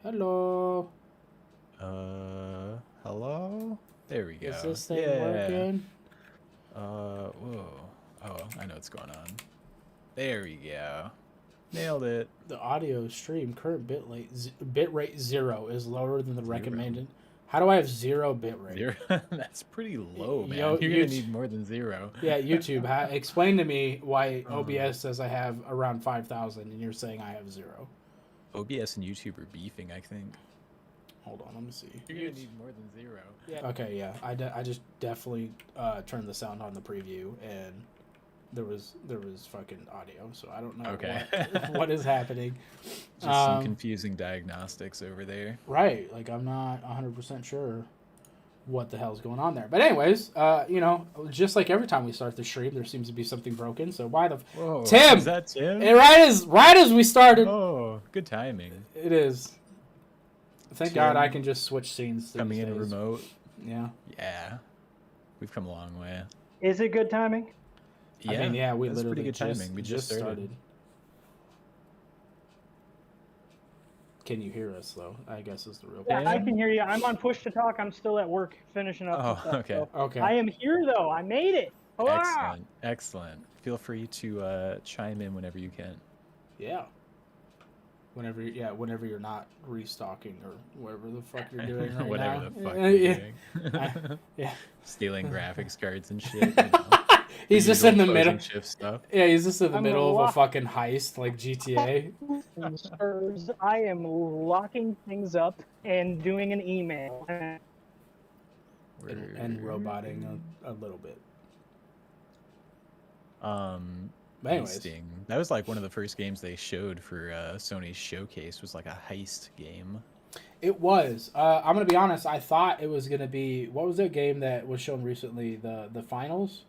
Hello. Hello? There we Is go. this thing Yeah. working? Whoa. Oh, I know what's going on. There we go. Nailed it. The audio stream current bitrate 0 is lower than the recommended. How do I have 0 bitrate? Zero. That's pretty low, man. Yo, You're gonna need more than 0. Yeah, YouTube. Explain to me why Um, OBS says I have around 5,000 and you're saying I have 0. OBS and YouTube are beefing, I think. Hold on, let me see. You're gonna need more than 0. Yeah. Okay, yeah. I just definitely turned the sound on the preview and there was fucking audio, so I don't know Okay. what is happening. Just some confusing diagnostics over there. Right, like I'm not 100% sure what the hell's going on there. But anyways, just like every time we start the stream, there seems to be something broken. So why the Whoa, Tim? Is that Tim? And right as we started, Oh, good timing. it is. Thank Tim God I can just switch scenes. Coming in remote. Yeah. Yeah. We've come a long way. Is it good timing? Yeah, I mean, yeah, we that's literally pretty good timing. We just started. Can you hear us though? I guess is the real Yeah, question. I can hear you. I'm on push to talk. I'm still at work finishing up. Oh, some stuff, okay. so Okay. I am here though. I made it. Hurrah! Excellent. Excellent. Feel free to chime in whenever you can. Yeah. Whenever you're not restocking or whatever the fuck you're doing right Whatever now. the fuck you're doing. Yeah. Stealing graphics cards and shit. You know, He's just in the middle. Shift stuff. Yeah, he's just in the I'm middle of a lock- fucking heist like GTA Sirs, I am locking things up and doing an email. and roboting a little bit. But anyways, Heisting. That was like one of the first games they showed for Sony's showcase. Was like a heist game. it was. I'm gonna be honest. I thought it was gonna be what was that game that was shown recently? The finals.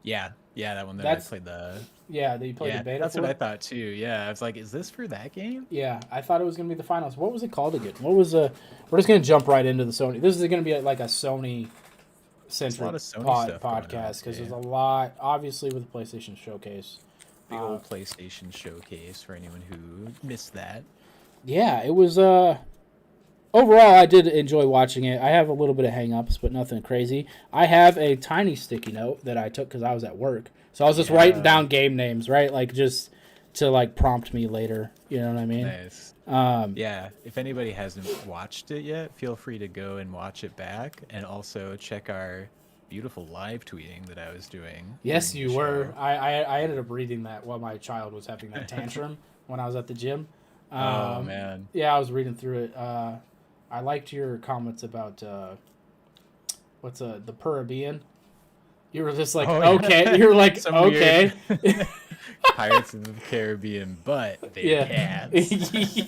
Yeah, that one that That's- I played the. Yeah, that you played Yeah, the beta. that's for? what I thought too. Yeah, I was like, is this for that game? Yeah, I thought it was gonna be the finals. What was it called again? What was We're just gonna jump right into the Sony. This is gonna be like a Sony centric lot of Sony stuff going on podcast because today. there's a lot, obviously, with the PlayStation Showcase. Big old PlayStation showcase for anyone who missed that. Yeah, it was. Overall, I did enjoy watching it. I have a little bit of hang-ups, but nothing crazy. I have a tiny sticky note that I took because I was at work. So I was just writing down game names, right? Like, just to, like, prompt me later. You know what I mean? Nice. Yeah, if anybody hasn't watched it yet, feel free to go and watch it back. And also check our beautiful live tweeting that I was doing. Yes, during you the were. show. I ended up reading that while my child was having that tantrum when I was at the gym. Oh, man. Yeah, I was reading through it. I liked your comments about the Caribbean. You were just like, Oh, yeah. okay. You were like, Some okay. weird Pirates of the Caribbean, but they're cats. Yeah.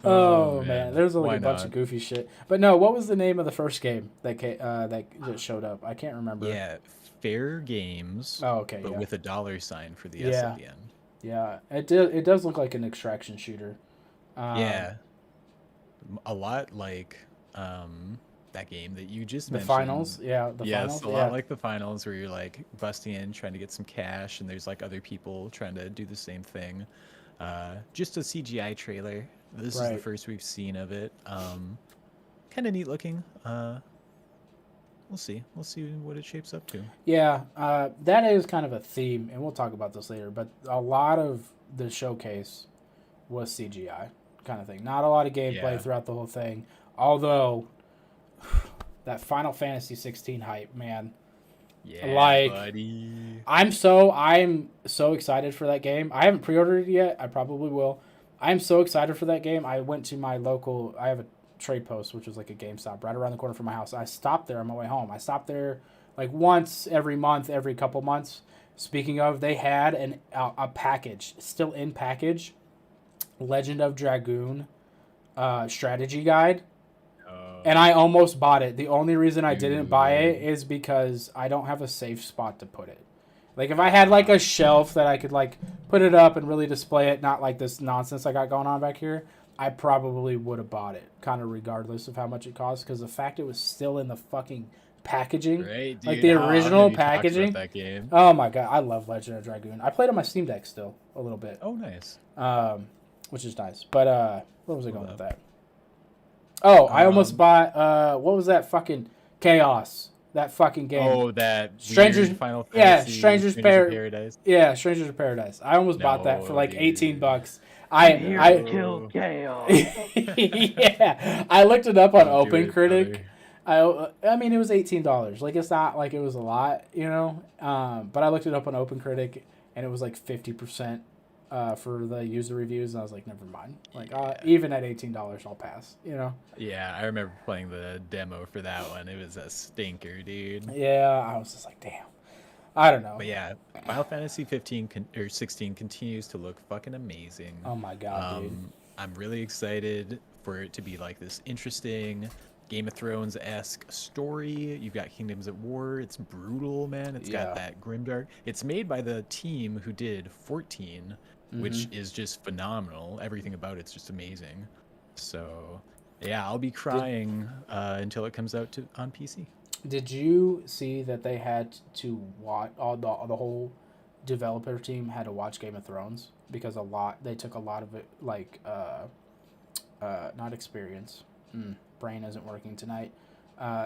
Oh man, there's like Why a bunch not? of goofy shit. But no, what was the name of the first game that that showed up? I can't remember. Yeah, Fair Games, Oh, okay. but Yeah. with a $sign for the S Yeah. at the end. Yeah. It does look like an extraction shooter. Yeah, a lot like that game that you just The mentioned. finals. Yeah. The Yes, finals. a lot like the finals where you're like busting in trying to get some cash and there's like other people trying to do the same thing. Just a CGI trailer. This is the Right. first we've seen of it. Kind of neat looking. We'll see what it shapes up to. Yeah, that is kind of a theme, and we'll talk about this later. But a lot of the showcase was CGI kind of thing. Not a lot of gameplay Yeah. throughout the whole thing. Although that Final Fantasy 16 hype, man, Yeah, Like- buddy. I'm so excited for that game. I haven't pre-ordered it yet. I probably will. I'm so excited for that game. I went to my local. I have a trade post, which is like a GameStop right around the corner from my house. I stopped there on my way home. I stopped there like once every month, every couple months. Speaking of, they had a package still in package, Legend of Dragoon, strategy guide. And I almost bought it. The only reason I didn't buy it is because I don't have a safe spot to put it. Like, if I had, like, a shelf that I could, like, put it up and really display it, not like this nonsense I got going on back here, I probably would have bought it, kind of regardless of how much it cost, because the fact it was still in the fucking packaging, Right, dude. like the How original have you talked about packaging. that game? Oh, my God. I love Legend of Dragoon. I played on my Steam Deck still a little bit, Oh, nice. which is nice. But Where was I Hold going with up. that? Oh, I almost Um, bought what was that fucking Chaos? That fucking game. Oh, that Strangers, weird Final yeah, Fantasy Paradise. Yeah, Strangers of Paradise. I almost bought that for No, like dude. $18. I'm here to kill No. chaos. Yeah, I looked it up on Don't do Open it, Critic. brother. I mean, it was $18. Like, it's not like it was a lot, you know. But I looked it up on Open Critic, and it was like 50% for the user reviews, and I was like, never mind. Like, Yeah. even at $18, I'll pass. You know. Yeah, I remember playing the demo for that one. It was a stinker, dude. Yeah, I was just like, damn. I don't know. But yeah, Final Fantasy 15 or 16 continues to look fucking amazing. Oh my god, dude. I'm really excited for it to be like this interesting Game of Thrones-esque story. You've got Kingdoms at War. It's brutal, man. It's Yeah. got that grimdark. It's made by the team who did 14, which is just phenomenal. Everything about it's just amazing. So, yeah, I'll be crying until it comes out on PC. Did you see that they had to watch the whole developer team had to watch Game of Thrones because they took a lot of it like not experience. Brain isn't working tonight.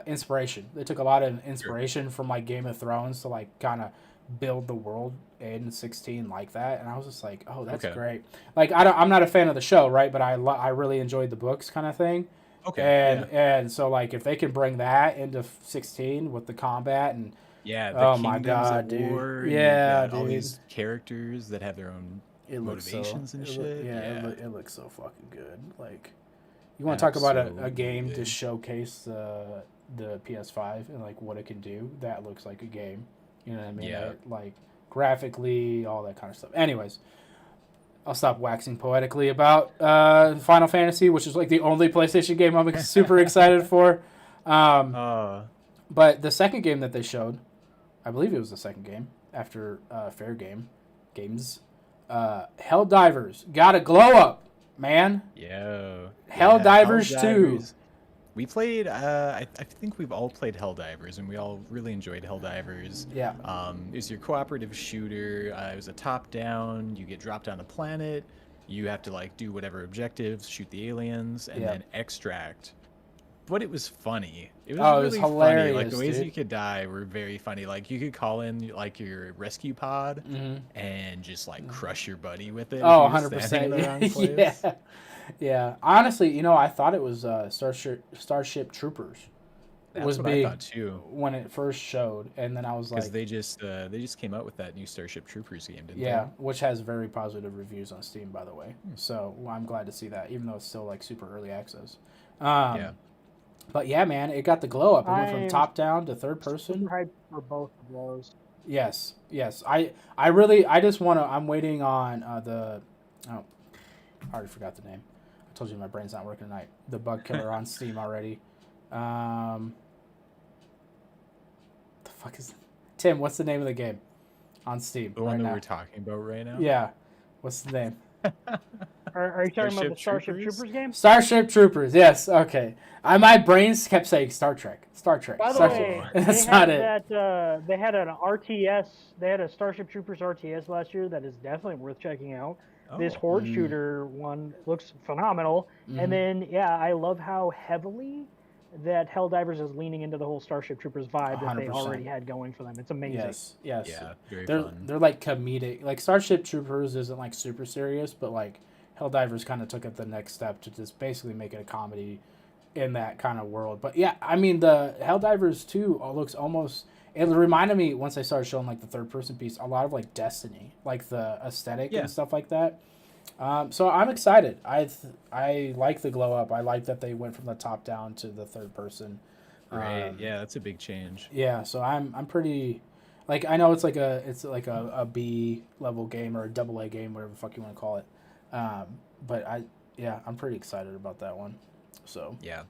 Inspiration. They took a lot of inspiration from like Game of Thrones to like kind of build the world in 16 like that, and I was just like, oh, that's great. Like I'm not a fan of the show, right? But I really enjoyed the books kind of thing. Okay. And so like if they can bring that into 16 with the combat and Yeah, the oh Kingdoms my god, at dude. War, and you've Yeah, got all dude. these characters that have their own It looks motivations and shit. it looks so fucking good. Like you want to talk about a game to Absolutely. showcase the PS5 and like what it can do. That looks like a game. You know what I mean? Yeah. Like graphically, all that kind of stuff. Anyways, I'll stop waxing poetically about Final Fantasy, which is like the only PlayStation game I'm super excited for. But the second game that they showed, I believe it was the second game after Fair Games, Helldivers got a glow up, man. Yo. Helldivers 2. We played, I think we've all played Helldivers, and we all really enjoyed Helldivers. Yeah. It was your cooperative shooter. It was a top-down. You get dropped on a planet. You have to, like, do whatever objectives, shoot the aliens, and then extract. But it was funny. It was really funny. Like, the ways you could die were very funny. Like, you could call in, like, your rescue pod and just, like, crush your buddy with it. Oh, if you were standing in the wrong place. Yeah. Yeah. Honestly, you know, I thought it was Starship Troopers. That's what I thought too when it first showed, and then I was like, because they just came out with that new Starship Troopers game, didn't yeah, which has very positive reviews on Steam, by the way. So I'm glad to see that, even though it's still like super early access. Um, But yeah, man, it got the glow up. It went from top down to third person. Super hyped for both of those. Yes. I'm waiting on I already forgot the name. I told you my brain's not working tonight. The bug killer on Steam already. The fuck is Tim? What's the name of the game on Steam? The one that we're talking about right now. Yeah. What's the name? Are you talking about the Starship Troopers game? Starship Troopers. Yes. Okay. My brains kept saying Star Trek. By the way, that's not it. They had an RTS. They had a Starship Troopers RTS last year that is definitely worth checking out. This horde shooter one looks phenomenal. And then, I love how heavily that Helldivers is leaning into the whole Starship Troopers vibe that they 100%. already had going for them. It's amazing. Yes. Yeah, very they're fun. they're like comedic. Like Starship Troopers isn't like super serious, but like Helldivers kind of took it the next step to just basically make it a comedy in that kind of world. But yeah, I mean the Helldivers 2 looks almost. It reminded me once I started showing like the third person piece, a lot of like Destiny, like the aesthetic and stuff like that. So I'm excited. I like the glow up. I like that they went from the top down to the third person. Right. Yeah, that's a big change. Yeah, so I'm pretty, like I know it's like a B level game or a double A game, whatever the fuck you want to call it. But I'm pretty excited about that one. So yeah.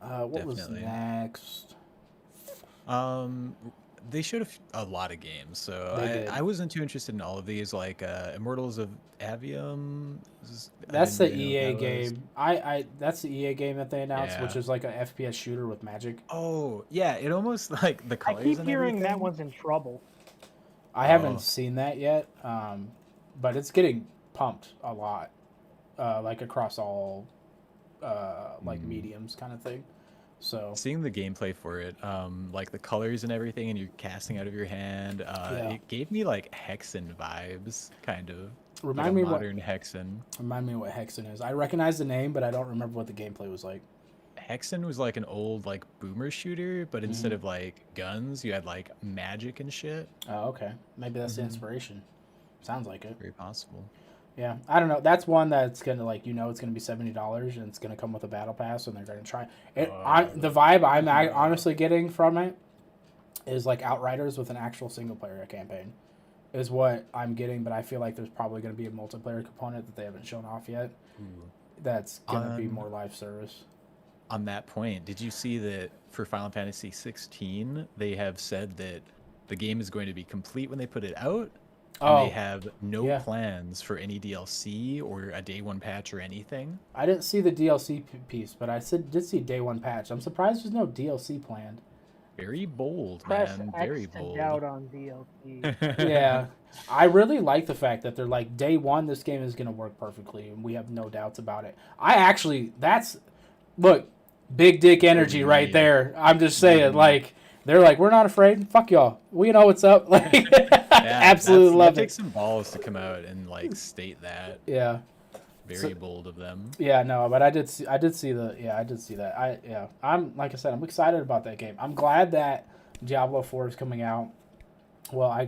What was next? They showed a lot of games, so They did. I wasn't too interested in all of these. Like Immortals of Avium. That's the EA game. That's the EA game that they announced, which is like a FPS shooter with magic. Oh yeah, it almost like the colors. I keep and hearing everything. that one's in trouble. I haven't seen that yet, but it's getting pumped a lot. like across all like mediums kind of thing. So seeing the gameplay for it, like the colors and everything, and you're casting out of your hand, it gave me like Hexen vibes, kind of. Like a modern Hexen. Remind me what Hexen is. I recognize the name, but I don't remember what the gameplay was like. Hexen was like an old like boomer shooter, but instead of like guns, you had like magic and shit. Oh, okay. Maybe that's the inspiration. Sounds like it. Very possible. Yeah, I don't know. That's one that's gonna like it's gonna be $70 and it's gonna come with a battle pass and they're gonna try it. The vibe I'm honestly getting from it is like Outriders with an actual single player campaign, is what I'm getting. But I feel like there's probably gonna be a multiplayer component that they haven't shown off yet. That's gonna be more live service. On that point, did you see that for Final Fantasy 16 they have said that the game is going to be complete when they put it out? And they have no plans for any DLC or a day one patch or anything. I didn't see the DLC piece, but I did see day one patch. I'm surprised there's no DLC planned. Very bold, Press man. X Very to bold. doubt on DLC. Yeah, I really like the fact that they're like, day one, this game is going to work perfectly, and we have no doubts about it. Look, big dick energy right there. I'm just saying, like, they're like, we're not afraid. Fuck y'all. We know what's up. Like, absolutely love it. It takes some balls to come out and like state that. Yeah. Very bold of them. Yeah, no, but I did see that. I'm like I said, I'm excited about that game. I'm glad that Diablo 4 is coming out. Well, I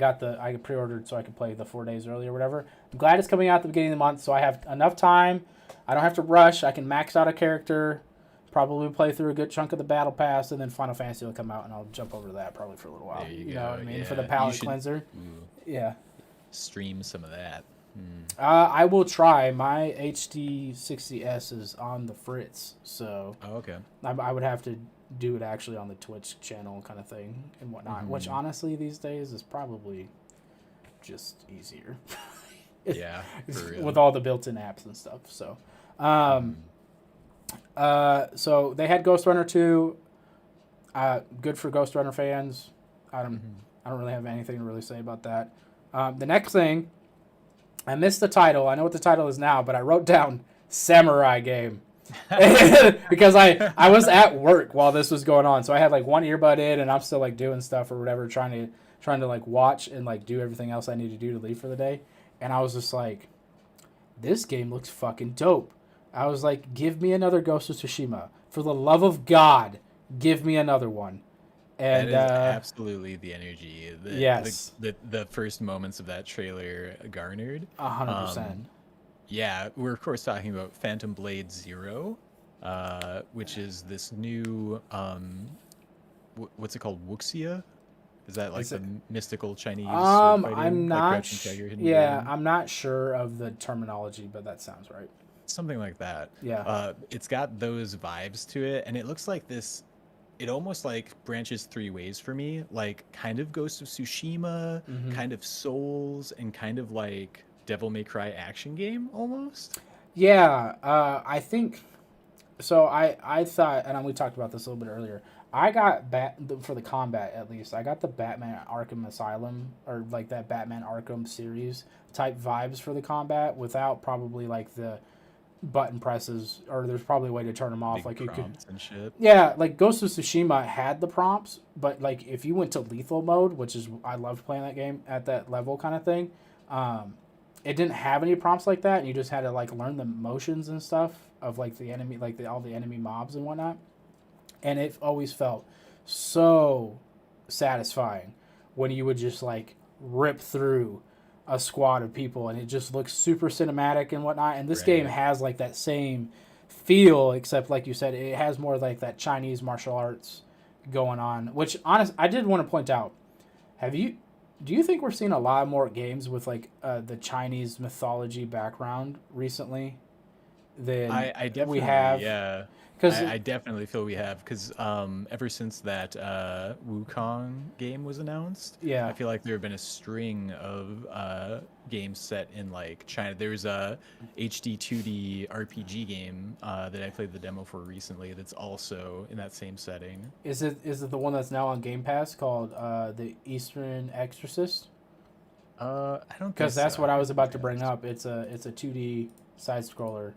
pre-ordered so I could play the 4 days early or whatever. I'm glad it's coming out at the beginning of the month, so I have enough time. I don't have to rush. I can max out a character, probably play through a good chunk of the battle pass, and then Final Fantasy will come out, and I'll jump over to that probably for a little while. There you know go. what I mean? Yeah. For the palate cleanser. Yeah. Stream some of that. I will try. My HD 60S is on the fritz, so okay. I would have to do it actually on the Twitch channel kind of thing and whatnot, which honestly these days is probably just easier. Yeah, for real. With all the built-in apps and stuff. So, so they had Ghost Runner 2. Good for Ghost Runner fans. I don't really have anything to really say about that. The next thing, I missed the title. I know what the title is now, but I wrote down Samurai Game. Because I was at work while this was going on, so I had like one earbud in and I'm still like doing stuff or whatever, trying to like watch and like do everything else I need to do to leave for the day. And I was just like, this game looks fucking dope. I was like, give me another Ghost of Tsushima. For the love of God, give me another one. And that is absolutely the energy that the first moments of that trailer garnered. 100%. Yeah, we're of course talking about Phantom Blade Zero, which is this new what's it called? Wuxia? Is that like the mystical Chinese sword fighting? I'm not. I'm not sure of the terminology, but that sounds right. Something like that. Yeah. It's got those vibes to it, and it looks like this. It almost like branches three ways for me, like kind of Ghost of Tsushima, kind of Souls, and kind of like Devil May Cry action game almost. Yeah, I think so. I thought, and we talked about this a little bit earlier. I got for the combat at least. I got the Batman Arkham Asylum or like that Batman Arkham series type vibes for the combat without probably like the button presses, or there's probably a way to turn them off. Big like you could, and shit. Yeah, like Ghost of Tsushima had the prompts, but like if you went to lethal mode, which is I loved playing that game at that level kind of thing. It didn't have any prompts like that, and you just had to like learn the motions and stuff of like the enemy, like all the enemy mobs and whatnot. And it always felt so satisfying when you would just like rip through a squad of people, and it just looks super cinematic and whatnot. And this game has like that same feel, except like you said, it has more like that Chinese martial arts going on. Which I did want to point out. Do you think we're seeing a lot more games with like the Chinese mythology background recently than I definitely, we have? Yeah. I definitely feel we have, because ever since that Wukong game was announced, I feel like there have been a string of games set in like China. There's a HD 2D RPG game that I played the demo for recently that's also in that same setting. Is it the one that's now on Game Pass called The Eastern Exorcist? I don't think because that's so. what I was about to bring up. It's a 2D side scroller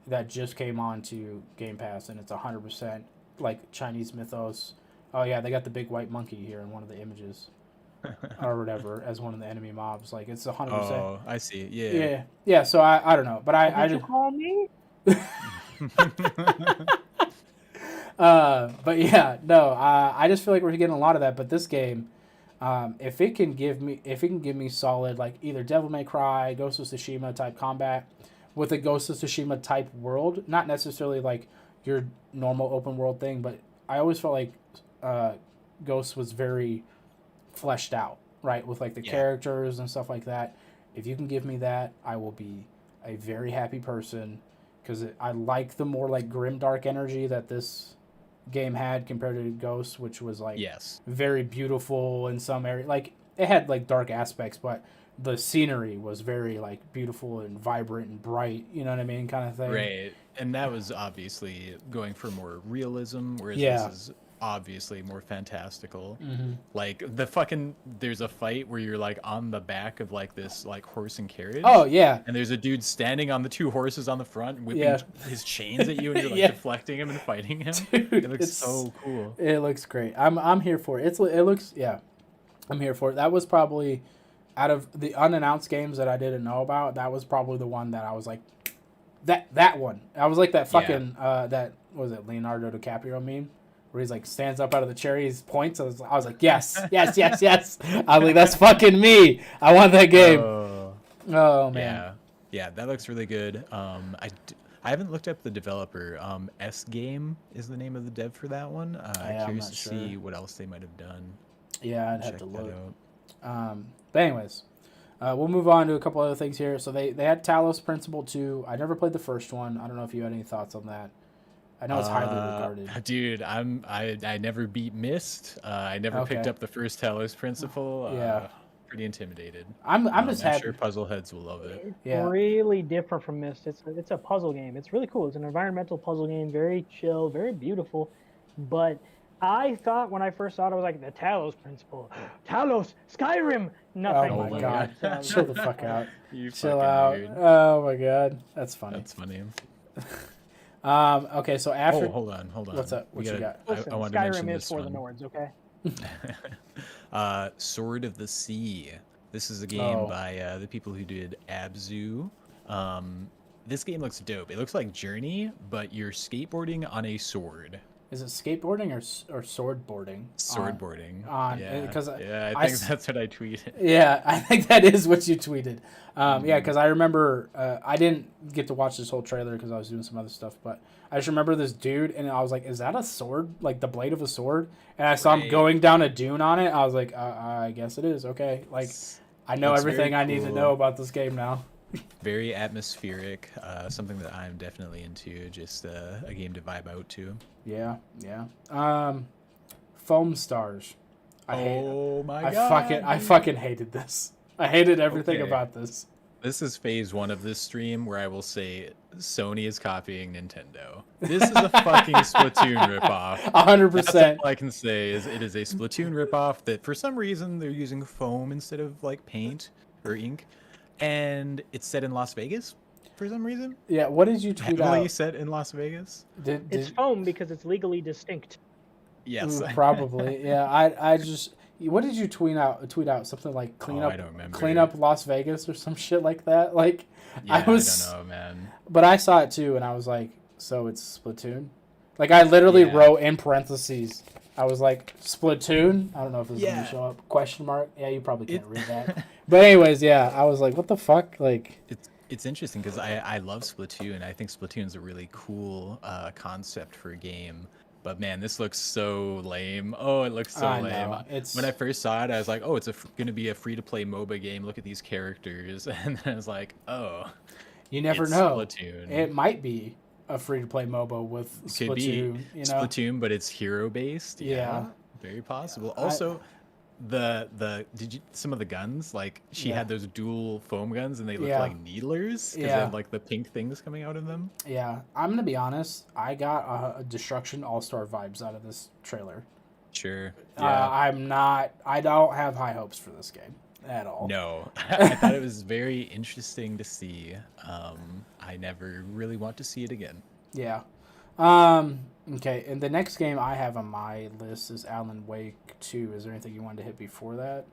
that just came on to Game Pass, and it's 100% like Chinese mythos. Oh yeah, they got the big white monkey here in one of the images, or whatever, as one of the enemy mobs. Like it's 100%. Oh, I see. Yeah. Yeah. So I don't know, but I Did you just call me? but yeah, no, I just feel like we're getting a lot of that. But this game, if it can give me solid like either Devil May Cry, Ghost of Tsushima type combat with a Ghost of Tsushima type world, not necessarily like your normal open world thing, but I always felt like Ghost was very fleshed out, right, with like the characters and stuff like that. If you can give me that, I will be a very happy person because I like the more like grim dark energy that this game had compared to Ghost, which was like very beautiful in some area. Like it had like dark aspects, but the scenery was very like beautiful and vibrant and bright. You know what I mean, kind of thing. Right, and that was obviously going for more realism, whereas this is obviously more fantastical. Like there's a fight where you're like on the back of like this like horse and carriage. Oh yeah. And there's a dude standing on the two horses on the front, whipping his chains at you, and you're like deflecting him and fighting him. Dude, it looks so cool. It looks great. I'm here for it. It looks I'm here for it. That was probably out of the unannounced games that I didn't know about. That was probably the one that I was like that one. I was like that fucking that what was it Leonardo DiCaprio meme. Where he's like stands up out of the chair, he points. I was like, yes. I was like, that's fucking me. I want that game. Oh man. Yeah, that looks really good. I haven't looked up the developer. S Game is the name of the dev for that one. Curious to see what else they might have done. Yeah, I'd have to look. But anyways, we'll move on to a couple other things here. So they had Talos Principle 2. I never played the first one. I don't know if you had any thoughts on that. I know it's highly regarded. Dude, I never beat Myst. I never picked up the first Talos Principle. Pretty intimidated. I'm just happy. I'm sure puzzle heads will love it. It's really different from Myst. It's a puzzle game. It's really cool. It's an environmental puzzle game. Very chill, very beautiful. But I thought when I first saw it, I was like, the Talos Principle. Talos, Skyrim. Nothing. Oh my god. Chill the fuck out. Chill out. Weird. Oh my god. That's funny. That's funny. Okay, so after. Oh, hold on. What's up? What you got? Listen, I wanted to mention Skyrim this is for one. the Nords, okay? Sword of the Sea. This is a game by the people who did Abzu. This game looks dope. It looks like Journey, but you're skateboarding on a sword. Is it skateboarding or swordboarding? Swordboarding. I think that's what I tweeted. Yeah, I think that is what you tweeted. Yeah, because I remember I didn't get to watch this whole trailer because I was doing some other stuff, but I just remember this dude, and I was like, "Is that a sword? Like the blade of a sword?" And I saw him going down a dune on it. I was like, "I guess it is. Okay, like I know everything I need to know about this game now." Very atmospheric, something that I'm definitely into. Just a game to vibe out to. Yeah. Foam Stars. I fucking hated this. I hated everything about this. This is phase 1 of this stream where I will say Sony is copying Nintendo. This is a fucking Splatoon ripoff. 100%. That's all I can say is it is a Splatoon ripoff that for some reason they're using foam instead of like paint or ink. And it's set in Las Vegas for some reason. Yeah, what did you tweet Heavily out? set in Las Vegas. It's foam because it's legally distinct. Yes, probably. Yeah, I just. What did you tweet out? Something like clean up Las Vegas or some shit like that. Like, I don't know, man. But I saw it too, and I was like, so it's Splatoon. Like I literally wrote in parentheses. I was like, Splatoon? I don't know if this is going to show up. Question mark? Yeah, you probably can't read that. But anyways, yeah, I was like, what the fuck? Like, it's interesting because I love Splatoon. I think Splatoon's a really cool concept for a game. But man, this looks so lame. Oh, it looks so lame. When I first saw it, I was like, oh, it's going to be a free-to-play MOBA game. Look at these characters. And then I was like, oh. You never know. Splatoon. It might be a free-to-play MOBA with Splatoon. Could be you know? Splatoon, but it's hero-based. Yeah. Very possible. Also, some of the guns, like she had those dual foam guns and they looked like needlers because they had like the pink things coming out of them. Yeah, I'm gonna be honest, I got a Destruction All-Star vibes out of this trailer. Sure. I don't have high hopes for this game. at all. No, I thought it was very interesting to see. I never really want to see it again. Yeah. Okay, and the next game I have on my list is Alan Wake 2. Is there anything you wanted to hit before that?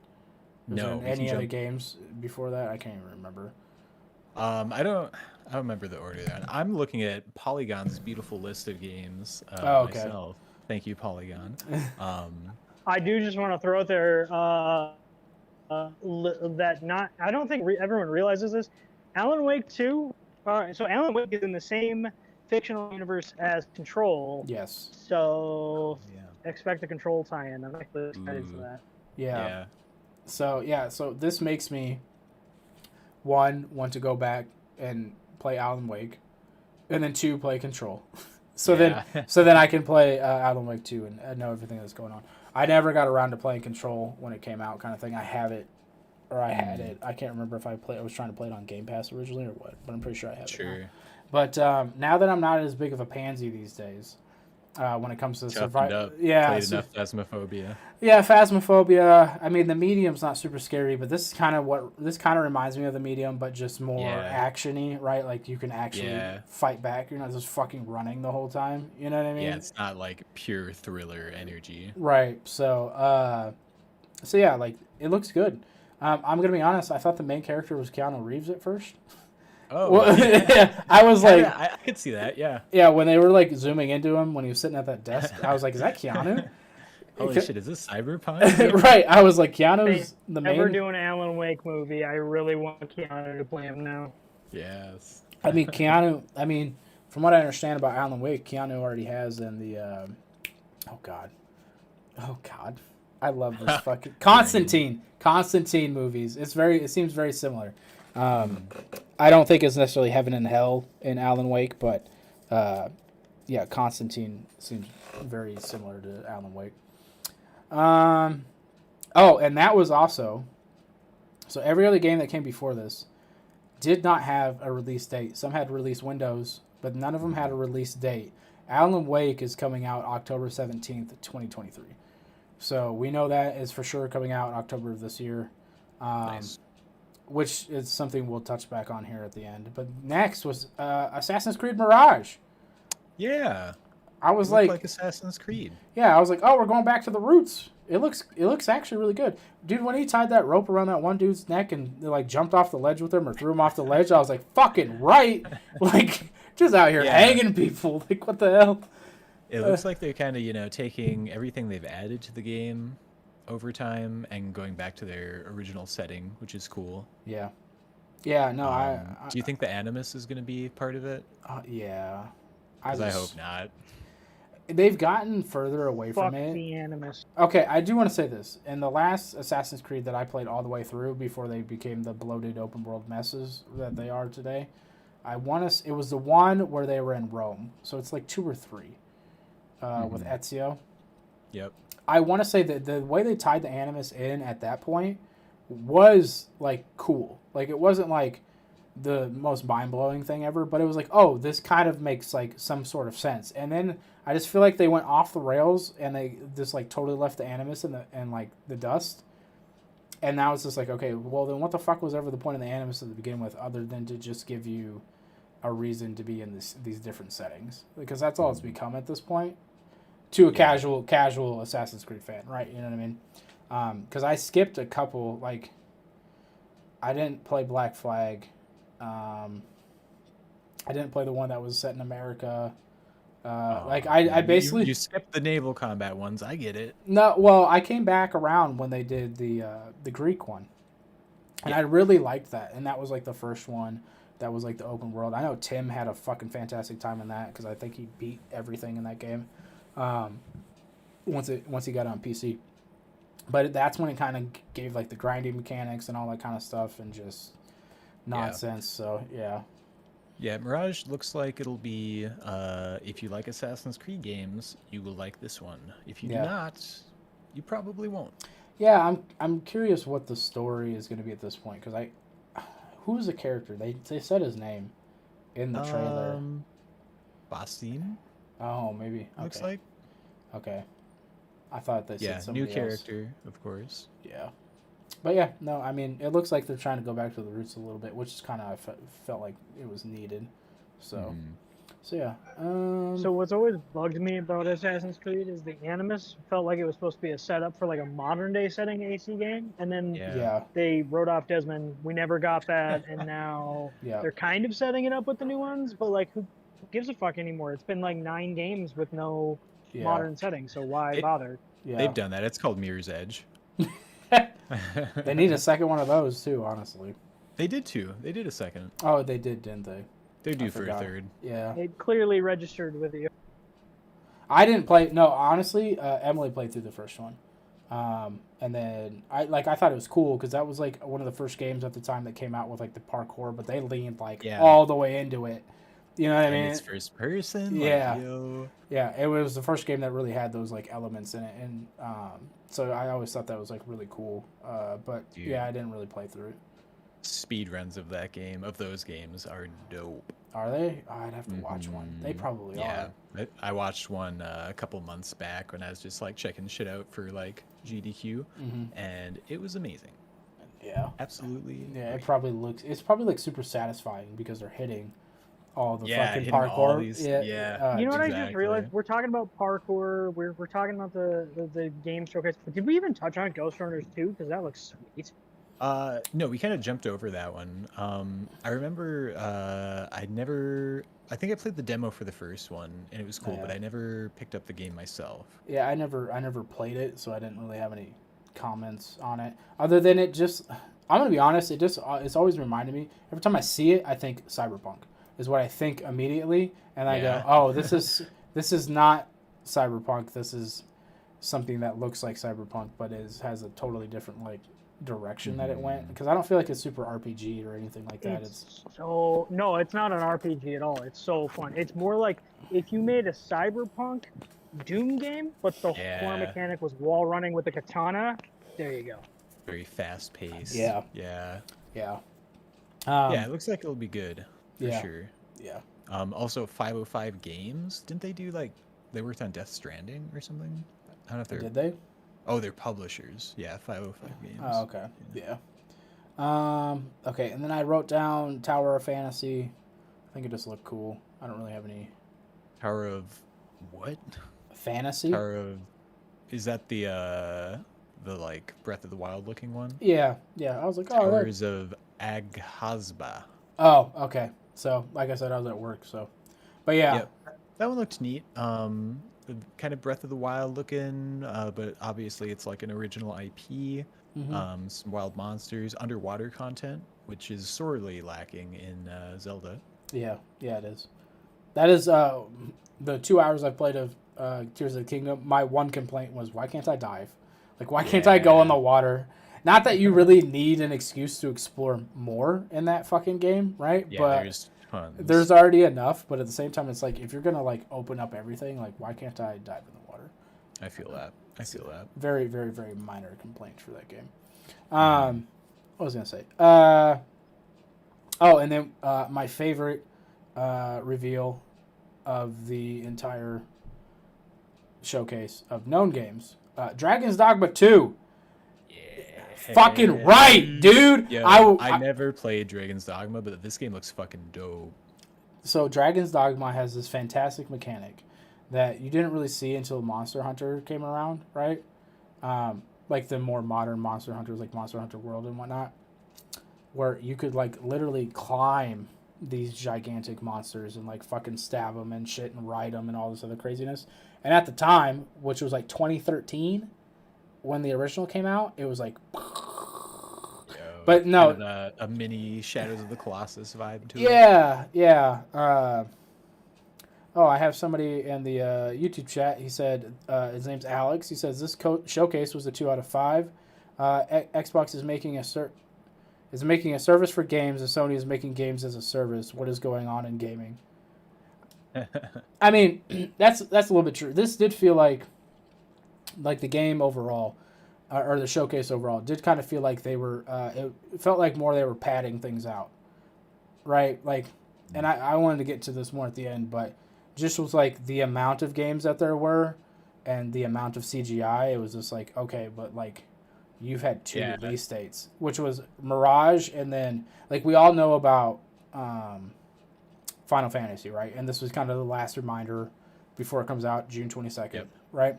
Was No, there any other games before that? I can't even remember. I don't remember the order there. I'm looking at Polygon's beautiful list of games Okay. myself. Thank you, Polygon. I do just want to throw out there that I don't think everyone realizes this. Alan Wake 2. So Alan Wake is in the same fictional universe as Control. Yes. So expect a Control tie-in. I'm actually excited for that. Yeah. So this makes me want to go back and play Alan Wake, and then 2 play Control. So then I can play Alan Wake 2 and know everything that's going on. I never got around to playing Control when it came out, kind of thing. I have it, or I had it. I can't remember if I was trying to play it on Game Pass originally or what, but I'm pretty sure I have it. Now. But now that I'm not as big of a pansy these days, when it comes to survival, played enough Phasmophobia. Yeah, Phasmophobia. I mean, the medium's not super scary, but this kind of reminds me of the medium, but just more actiony, right? Like you can actually fight back. You're not just fucking running the whole time. You know what I mean? Yeah, it's not like pure thriller energy. Right. So yeah, like it looks good. I'm gonna be honest. I thought the main character was Keanu Reeves at first. Oh, well, yeah. I was like, I could see that. Yeah. Yeah, when they were like zooming into him when he was sitting at that desk, I was like, is that Keanu? Holy shit, is this Cyberpunk? Right. I was like, Keanu's the main. If we're doing an Alan Wake movie, I really want Keanu to play him now. Yes. I mean, Keanu. I mean, from what I understand about Alan Wake, Keanu already has in the. Oh God. I love this fucking Constantine movies. It seems very similar. I don't think it's necessarily heaven and hell in Alan Wake, but yeah, Constantine seems very similar to Alan Wake. Oh, and that was also, so every other game that came before this did not have a release date. Some had release windows, but none of them had a release date. Alan Wake is coming out October 17th, 2023. So we know that is for sure coming out October of this year. Nice. Which is something we'll touch back on here at the end. But next was Assassin's Creed Mirage. Yeah. I was like Assassin's Creed. Yeah, I was like, oh, we're going back to the roots. It looks actually really good. Dude, when he tied that rope around that one dude's neck and like jumped off the ledge with him or threw him off the ledge, I was like, fucking right. Like, just out here hanging people. Like, what the hell? It looks like they're kind of, taking everything they've added to the game over time and going back to their original setting, which is cool. Yeah. Yeah, no, do you think the Animus is going to be part of it? Yeah. I hope not. They've gotten further away from it. Fuck the Animus. Okay, I do want to say this. In the last Assassin's Creed that I played all the way through before they became the bloated open world messes that they are today, it was the one where they were in Rome. So it's like 2 or 3 with Ezio. Yep. I want to say that the way they tied the Animus in at that point was like cool. Like it wasn't like the most mind-blowing thing ever, but it was like, oh, this kind of makes like some sort of sense. And then I just feel like they went off the rails and they just like totally left the Animus in like the dust. And now it's just like, okay, well then what the fuck was ever the point of the Animus to begin with other than to just give you a reason to be in these different settings? Because that's all it's become at this point. To a casual Assassin's Creed fan, right? You know what I mean? Because I skipped a couple, like, I didn't play Black Flag. I didn't play the one that was set in America. I basically... You skipped the naval combat ones, I get it. No, well, I came back around when they did the Greek one. And I really liked that. And that was, like, the first one that was, like, the open world. I know Tim had a fucking fantastic time in that because I think he beat everything in that game. Once he got on PC, but that's when it kind of gave like the grinding mechanics and all that kind of stuff and just nonsense. So yeah, Mirage looks like it'll be if you like Assassin's Creed games, you will like this one. If you do not, you probably won't. Yeah, I'm curious what the story is going to be at this point because who's the character? They said his name in the trailer. Basim. Oh, maybe. Okay. Looks like. Okay. I thought they said somebody new character, else. Of course. Yeah. But yeah, no, I mean, it looks like they're trying to go back to the roots a little bit, which is kind of felt like it was needed. So, Mhm. so yeah. So what's always bugged me about Assassin's Creed is the Animus felt like it was supposed to be a setup for like a modern day setting AC game, and then Yeah. Yeah, they wrote off Desmond. We never got that, and now yeah, they're kind of setting it up with the new ones. But like, who gives a fuck anymore? It's been like 9 games with no yeah, modern setting, so why It, bother? they've yeah. done that. It's called Mirror's Edge. They need a second one of those too, honestly. They did too. They did a second. Oh, they did, didn't they? They're I due for a forgot. third. Yeah. It clearly registered with you. I didn't play. No, honestly, Emily played through the first one, and then I thought it was cool because that was like one of the first games at the time that came out with like the parkour, but they leaned like Yeah. all the way into it. You know what I And mean? it's first person. Yeah. Like, yo. Yeah, it was the first game that really had those like elements in it, and so I always thought that was like really cool. But Dude. yeah, I didn't really play through it. Speed runs of that game, of those games, are dope. Are they? I'd have to watch one. They probably Yeah. are. I watched one a couple months back when I was just like checking shit out for like GDQ, and it was amazing. Yeah. Absolutely. Yeah, great. it probably looks. It's probably like super satisfying because they're hitting all the Yeah, fucking hitting parkour. all these- yeah. You know what I just Exactly. realized? We're talking about parkour. We're talking about the game showcase. But did we even touch on Ghost Runners 2? Because that looks sweet. No, we kind of jumped over that one. I remember I think I played the demo for the first one and it was cool, but Yeah. I never picked up the game myself. Yeah, I never played it, so I didn't really have any comments on it. Other than it just, I'm gonna be honest. It's always reminded me. Every time I see it, I think Cyberpunk is what I think immediately, and I Yeah. go, oh, this is not Cyberpunk. This is something that looks like Cyberpunk, but has a totally different like direction that it went. Because I don't feel like it's super RPG or anything like that. It's so no, it's not an RPG at all. It's so fun. It's more like if you made a Cyberpunk Doom game, but the Yeah. core mechanic was wall running with a katana. There you go. Very fast paced. Yeah. Yeah. Yeah. Yeah, it looks like it'll be good for yeah. sure. Yeah. Also 505 Games, didn't they do like they worked on Death Stranding or something? I don't know if they're Did they? Oh, they're publishers. Yeah, 505 Games. Oh, okay. Yeah. Okay, and then I wrote down Tower of Fantasy. I think it just looked cool. I don't really have any Tower of what? fantasy. Tower of Is that the like Breath of the Wild looking one? Yeah, yeah. I was like, oh, that... Towers of Aghasba. Oh, okay. So, like I said, I was at work. So, but yeah, Yep. That one looked neat. Kind of Breath of the Wild looking, but obviously it's like an original IP. Some wild monsters, underwater content, which is sorely lacking in Zelda. yeah, it is. That is the 2 hours I played of Tears of the Kingdom. My one complaint was, why can't I dive? Like, why can't I go in the water? Not that you really need an excuse to explore more in that fucking game, right? Yeah, but there's tons. there's already enough, but at the same time, it's like, if you're gonna like open up everything, like, why can't I dive in the water? I feel that. Very, very, very minor complaint for that game. What was I gonna say? And then my favorite reveal of the entire showcase of known games, Dragon's Dogma 2. Fucking right, dude. Yo, I never played Dragon's Dogma, but this game looks fucking dope. So Dragon's Dogma has this fantastic mechanic that you didn't really see until Monster Hunter came around, right? Like the more modern Monster Hunters, like Monster Hunter World and whatnot, where you could like literally climb these gigantic monsters and like fucking stab them and shit and ride them and all this other craziness. And at the time, which was like 2013, when the original came out, it was like... But no, kind of a mini Shadows of the Colossus vibe to it. Yeah. I have somebody in the YouTube chat. He said his name's Alex. He says this showcase was a 2 out of 5. Xbox is making a service for games, and Sony is making games as a service. What is going on in gaming? I mean, that's a little bit true. This did feel like the game overall. Or the showcase overall did kind of feel like they were, it felt like more they were padding things out, right? Like, and I wanted to get to this more at the end, but just was like the amount of games that there were and the amount of CGI, it was just like, okay, but like you've had two Yeah. release dates, which was Mirage, and then like we all know about Final Fantasy, right? And this was kind of the last reminder before it comes out, June 22nd, Yep. right?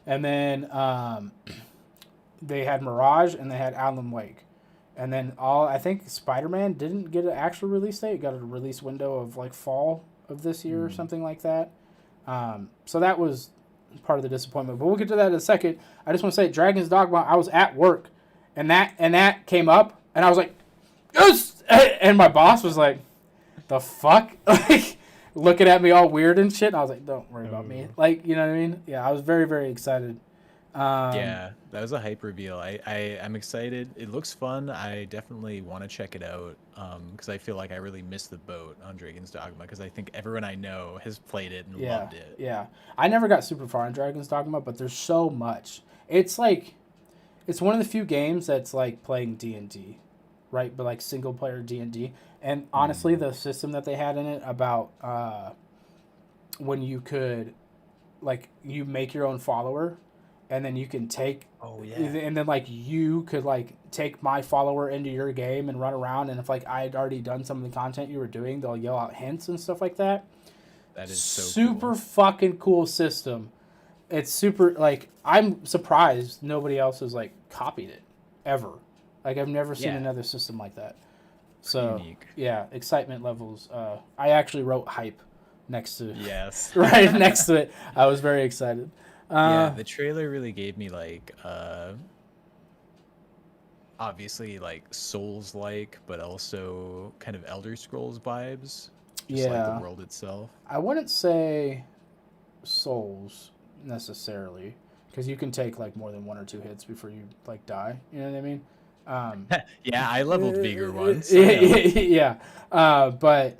And then they had Mirage and they had Alan Wake. And then I think Spider-Man didn't get an actual release date. It got a release window of like fall of this year or something like that. So that was part of the disappointment. But we'll get to that in a second. I just want to say Dragon's Dogma, I was at work and that came up and I was like, yes! And my boss was like, the fuck? Like looking at me all weird and shit. And I was like, don't worry about me. Like, you know what I mean? Yeah, I was very, very excited. Yeah, that was a hype reveal. I'm excited. It looks fun. I definitely want to check it out because I feel like I really missed the boat on Dragon's Dogma because I think everyone I know has played it and loved it. Yeah. I never got super far in Dragon's Dogma, but there's so much. It's like, it's one of the few games that's like playing D&D, right? But like single player D&D. And honestly, the system that they had in it about when you could, like, you make your own follower. And then you can take, and then like you could like take my follower into your game and run around. And if like I had already done some of the content you were doing, they'll yell out hints and stuff like that. That is so super cool. Fucking cool system. It's super like I'm surprised nobody else has like copied it ever. Like I've never seen another system like that. So unique. Yeah, excitement levels. I actually wrote hype next to right next to it. I was very excited. Yeah, the trailer really gave me like obviously like Souls-like, but also kind of Elder Scrolls vibes. Just like the world itself. I wouldn't say Souls necessarily, because you can take like more than one or two hits before you like die. You know what I mean? Yeah, I leveled bigger once. So yeah, but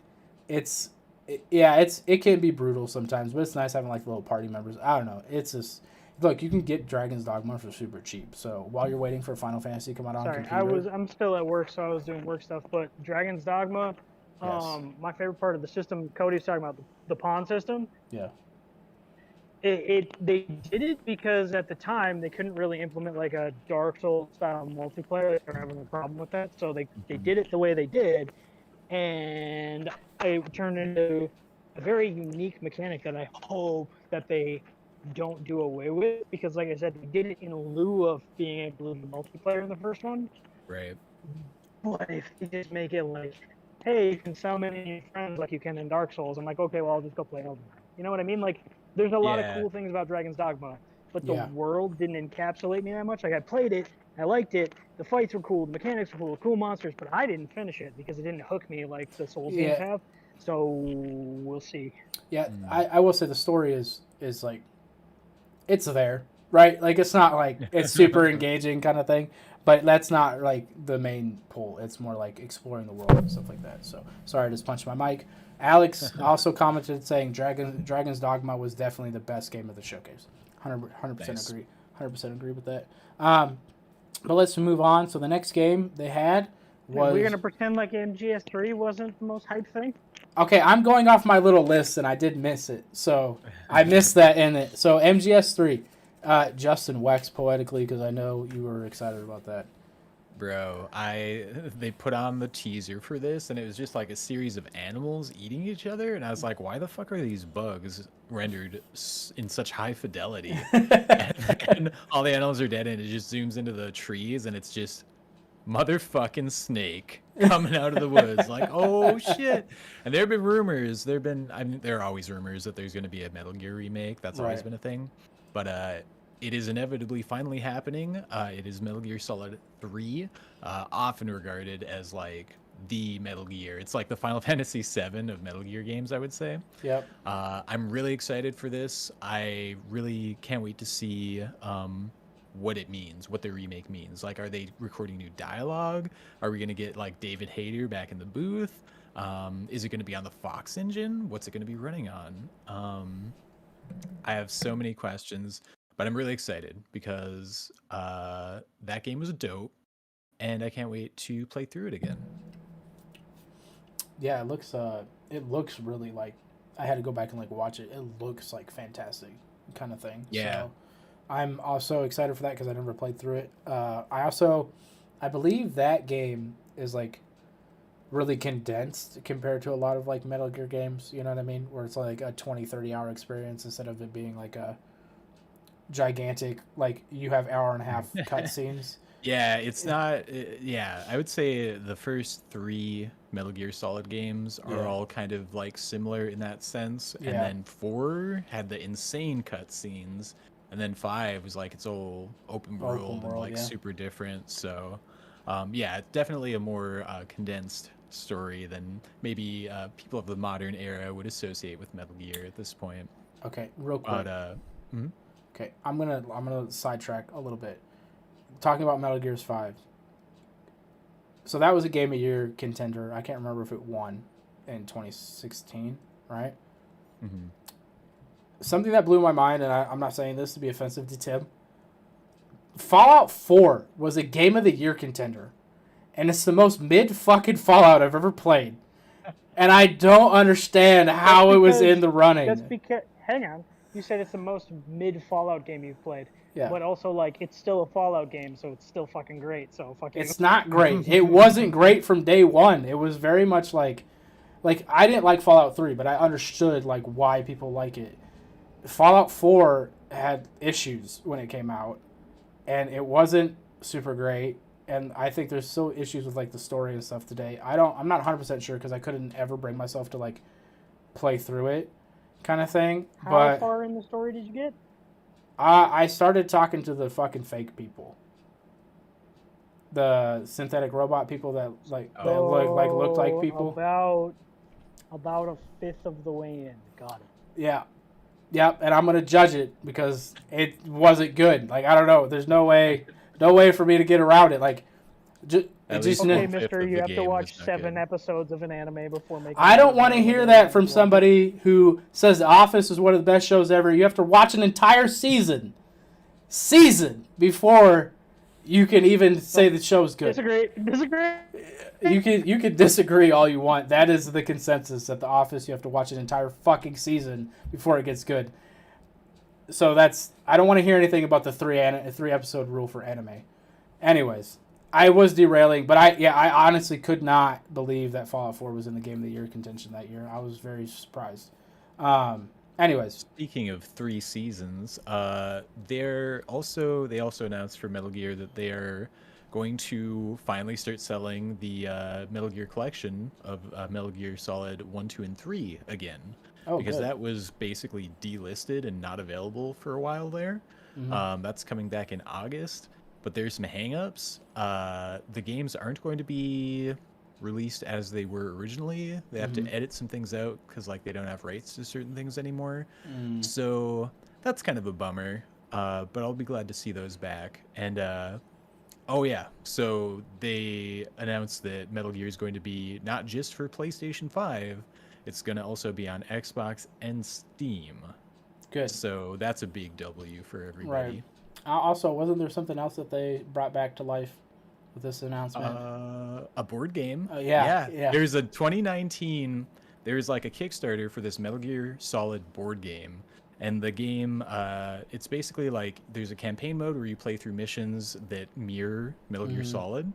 it can be brutal sometimes, but it's nice having like little party members. I don't know. It's just look, you can get Dragon's Dogma for super cheap. So while you're waiting for Final Fantasy to come out on computer, I'm still at work, so I was doing work stuff. But Dragon's Dogma, my favorite part of the system, Cody was talking about the pawn system. Yeah. They did it because at the time they couldn't really implement like a Dark Souls style multiplayer. They were having a problem with that, so they did it the way they did. And it turned into a very unique mechanic that I hope that they don't do away with, because like I said, they did it in lieu of being able to do multiplayer in the first one. Right. But if they just make it like, hey, you can summon your friends like you can in Dark Souls, I'm like, okay, well, I'll just go play Elden Ring. You know what I mean? Like, there's a lot of cool things about Dragon's Dogma, but the world didn't encapsulate me that much. Like, I played it, I liked it, the fights were cool, the mechanics were cool monsters, but I didn't finish it because it didn't hook me like the Souls games have. So we'll see. Yeah, I will say the story is like, it's there, right? Like it's not like it's super engaging kind of thing, but that's not like the main pull. It's more like exploring the world and stuff like that. So sorry, I just punched my mic. Alex also commented saying Dragon's Dogma was definitely the best game of the showcase. 100% agree. 100% agree with that. But let's move on. So the next game they had was... We're going to pretend like MGS3 wasn't the most hype thing? Okay, I'm going off my little list, and I did miss it. So I missed that in it. So MGS3, Justin Wex poetically, because I know you were excited about that. Bro, they put on the teaser for this, and it was just like a series of animals eating each other, and I was like, why the fuck are these bugs rendered in such high fidelity? and all the animals are dead, and it just zooms into the trees, and it's just motherfucking snake coming out of the woods. Like, oh shit. And there have been rumors, there are always rumors that there's going to be a Metal Gear remake. That's always been a thing. But it is inevitably finally happening. It is Metal Gear Solid 3, often regarded as like the Metal Gear. It's like the Final Fantasy 7 of Metal Gear games, I would say. Yep. I'm really excited for this. I really can't wait to see what it means, what the remake means. Like, are they recording new dialogue? Are we going to get like David Hayter back in the booth? Is it going to be on the Fox engine? What's it going to be running on? I have so many questions, but I'm really excited because that game was dope, and I can't wait to play through it again. Yeah, it looks really like, I had to go back and like watch it. It looks like fantastic kind of thing. Yeah. I'm also excited for that because I never played through it. I believe that game is like really condensed compared to a lot of like Metal Gear games. You know what I mean? Where it's like a 20, 30 hour experience instead of it being like a gigantic, like you have hour and a half cutscenes. Yeah, it's not. Yeah, I would say the first three Metal Gear Solid games are all kind of like similar in that sense, and then 4 had the insane cutscenes, and then 5 was like its whole open world and like super different. So, yeah, it's definitely a more condensed story than maybe people of the modern era would associate with Metal Gear at this point. Okay, real quick. But okay, I'm gonna sidetrack a little bit. Talking about Metal Gear 5. So that was a Game of Year contender. I can't remember if it won in 2016, right? Mm-hmm. Something that blew my mind, and I'm not saying this to be offensive to Tim. Fallout 4 was a Game of the Year contender. And it's the most mid-fucking Fallout I've ever played. And I don't understand how it was in the running. That's because, hang on, you said it's the most mid-Fallout game you've played. Yeah. But also, like, it's still a Fallout game, so it's still fucking great. So fucking. It's not great. It wasn't great from day one. It was very much like I didn't like Fallout 3, but I understood like why people like it. Fallout 4 had issues when it came out, and it wasn't super great. And I think there's still issues with like the story and stuff today. I'm not 100% sure because I couldn't ever bring myself to like play through it, kind of thing. How far in the story did you get? I started talking to the fucking fake people, the synthetic robot people that looked like people. About a fifth of the way in. Got it. Yeah, and I'm gonna judge it because it wasn't good. Like I don't know. There's no way for me to get around it. Like, okay, mister, you have to watch 7 episodes of an anime before making. I don't want to hear that from somebody who says The Office is one of the best shows ever. You have to watch an entire season before you can even say the show's good. Disagree. You can disagree all you want. That is the consensus at The Office. You have to watch an entire fucking season before it gets good. So I don't want to hear anything about the 3 episode rule for anime. Anyways, I was derailing, but I honestly could not believe that Fallout 4 was in the Game of the Year contention that year. I was very surprised. Anyways, speaking of 3 seasons, they also announced for Metal Gear that they are going to finally start selling the Metal Gear collection of Metal Gear Solid 1, 2, and 3 again. Because that was basically delisted and not available for a while there. Mm-hmm. That's coming back in August, but there's some hang-ups. The games aren't going to be released as they were originally. They have to edit some things out because like they don't have rights to certain things anymore. So that's kind of a bummer. But I'll be glad to see those back. And so they announced that Metal Gear is going to be not just for PlayStation 5. It's going to also be on Xbox and Steam. Good. So that's a big W for everybody. Right. Also, wasn't there something else that they brought back to life with this announcement? A board game. Yeah. There's a 2019. There's like a Kickstarter for this Metal Gear Solid board game. And the game, it's basically like there's a campaign mode where you play through missions that mirror Metal Gear Solid.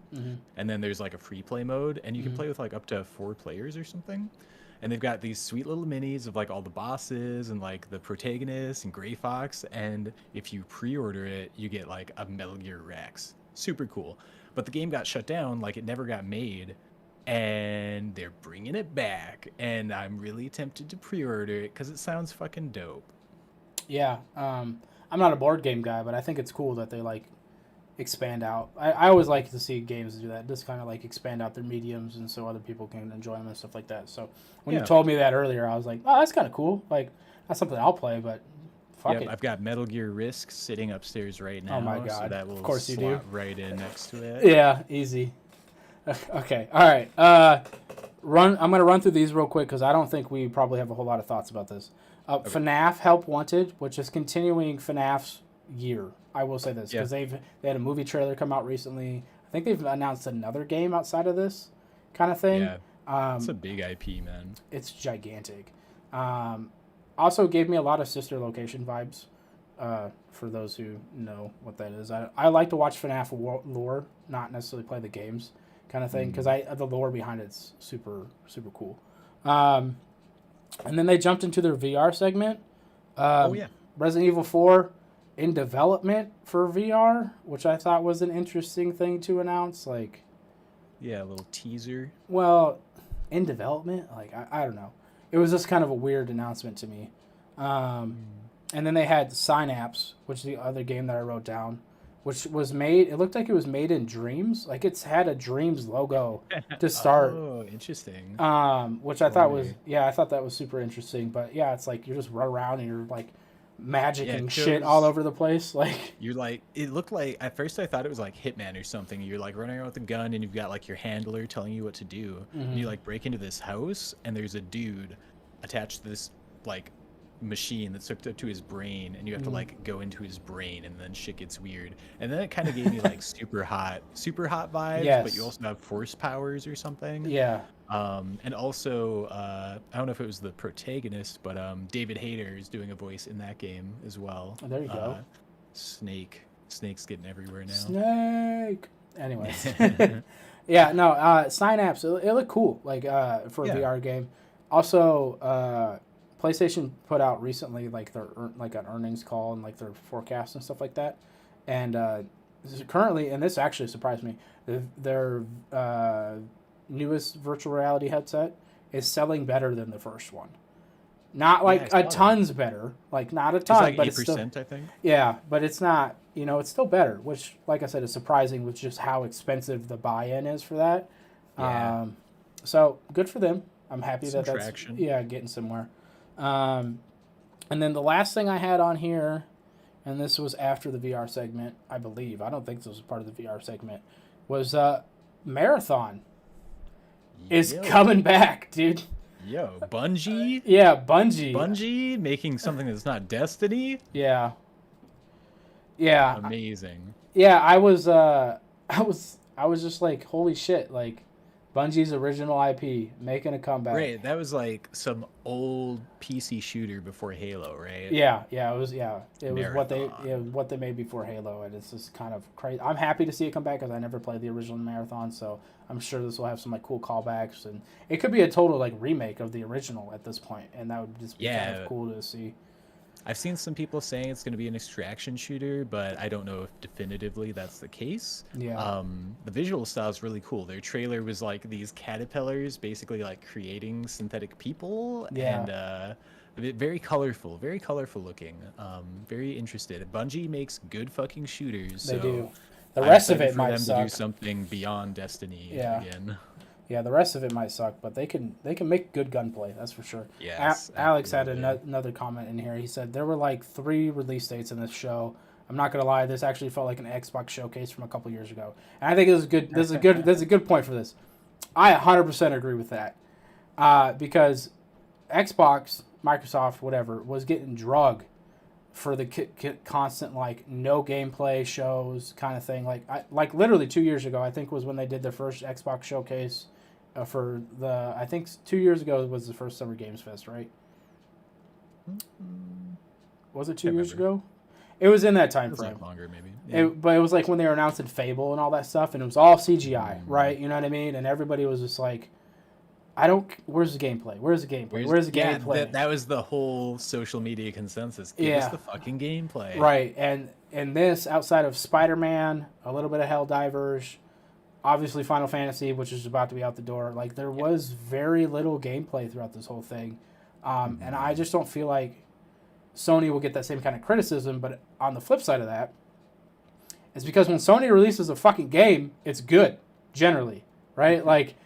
And then there's like a free play mode. And you can play with like up to 4 players or something. And they've got these sweet little minis of like all the bosses and like the protagonists and Gray Fox. And if you pre-order it, you get like a Metal Gear Rex. Super cool. But the game got shut down, like it never got made. And they're bringing it back. And I'm really tempted to pre-order it because it sounds fucking dope. Yeah. I'm not a board game guy, but I think it's cool that they like expand out. I always like to see games do that, just kind of like expand out their mediums and so other people can enjoy them and stuff like that. So when you told me that earlier, I was like, oh, that's kind of cool. Like that's something I'll play, but fuck it. I've got Metal Gear Risk sitting upstairs right now. Oh my god! So that will of course you do. Right in next to it. Yeah, easy. Okay, all right. I'm gonna run through these real quick because I don't think we probably have a whole lot of thoughts about this. Okay. FNAF Help Wanted, which is continuing FNAF's year. I will say this because they had a movie trailer come out recently. I think they've announced another game outside of this kind of thing. Yeah, it's a big IP, man. It's gigantic. Also gave me a lot of Sister Location vibes. For those who know what that is, I like to watch FNAF lore, not necessarily play the games, kind of thing, because the lore behind it's super super cool. And then they jumped into their VR segment. Resident Evil 4 in development for VR, which I thought was an interesting thing to announce. Like, yeah, a little teaser. Well, in development, like I don't know. It was just kind of a weird announcement to me. And then they had Synapse, which is the other game that I wrote down, which was made. It looked like it was made in Dreams. Like it's had a Dreams logo to start. Oh, interesting. Which I thought was I thought that was super interesting. But yeah, it's like you're just run around and you're like magicking shit all over the place. Like you're like, it looked like at first I thought it was like Hitman or something. You're like running around with a gun and you've got like your handler telling you what to do. And you like break into this house and there's a dude attached to this like machine that's hooked up to his brain, and you have to like go into his brain, and then shit gets weird. And then it kind of gave me like super hot vibes, but you also have force powers or something. And also I don't know if it was the protagonist, but David Hayter is doing a voice in that game as well. Oh, there you go. Snake's getting everywhere now. Snake. Anyways. Synapse, it looked cool, like for a VR game. Also PlayStation put out recently like their like an earnings call and like their forecast and stuff like that, and currently, and this actually surprised me, their newest virtual reality headset is selling better than the first one. Not like a tons better, like not a ton, like but 8%, it's still, I think. Yeah, but it's not, it's still better, which, like I said, is surprising with just how expensive the buy-in is for that. Yeah. So good for them. I'm happy Some that's traction. Getting somewhere. And then the last thing I had on here, and this was after the VR segment, I believe. I don't think this was part of the VR segment. Was Marathon is coming back, dude. Yo, Bungie? Yeah, Bungie. Bungie making something that's not Destiny? Yeah. Yeah. Amazing. Yeah, I was just like, holy shit, like Bungie's original IP making a comeback. Right, that was like some old PC shooter before Halo, right? It was what they made before Halo, and it's just kind of crazy. I'm happy to see it come back because I never played the original Marathon, so I'm sure this will have some like cool callbacks, and it could be a total like remake of the original at this point, and that would just be kind of cool to see. I've seen some people saying it's going to be an extraction shooter, but I don't know if definitively that's the case. Yeah. The visual style is really cool. Their trailer was like these caterpillars basically like creating synthetic people. Yeah. And very colorful looking. Very interested. Bungie makes good fucking shooters. They do. The I'm rest of it for might them suck. to do something beyond Destiny again. Yeah, the rest of it might suck, but they can make good gunplay. That's for sure. Yes, Alex had another comment in here. He said there were like 3 release dates in this show. I'm not gonna lie, this actually felt like an Xbox showcase from a couple years ago, and I think this is good. This is a good point for this. I 100% agree with that, because Xbox, Microsoft, whatever, was getting drug for the constant like no gameplay shows kind of thing. Like literally 2 years ago, I think was when they did their first Xbox showcase. For I think 2 years ago was the first Summer Games Fest, right? Was it 2 years ago? It was in that time frame. Like longer, maybe. Yeah. But it was like when they were announcing Fable and all that stuff, and it was all CGI, right? You know what I mean? And everybody was just like, where's the gameplay? Where's the gameplay? Where's the gameplay? That was the whole social media consensus. Give us the fucking gameplay. Right, and this, outside of Spider-Man, a little bit of Helldivers, obviously Final Fantasy, which is about to be out the door, like there was very little gameplay throughout this whole thing. And I just don't feel like Sony will get that same kind of criticism, but on the flip side of that, it's because when Sony releases a fucking game, it's good, generally, right? Like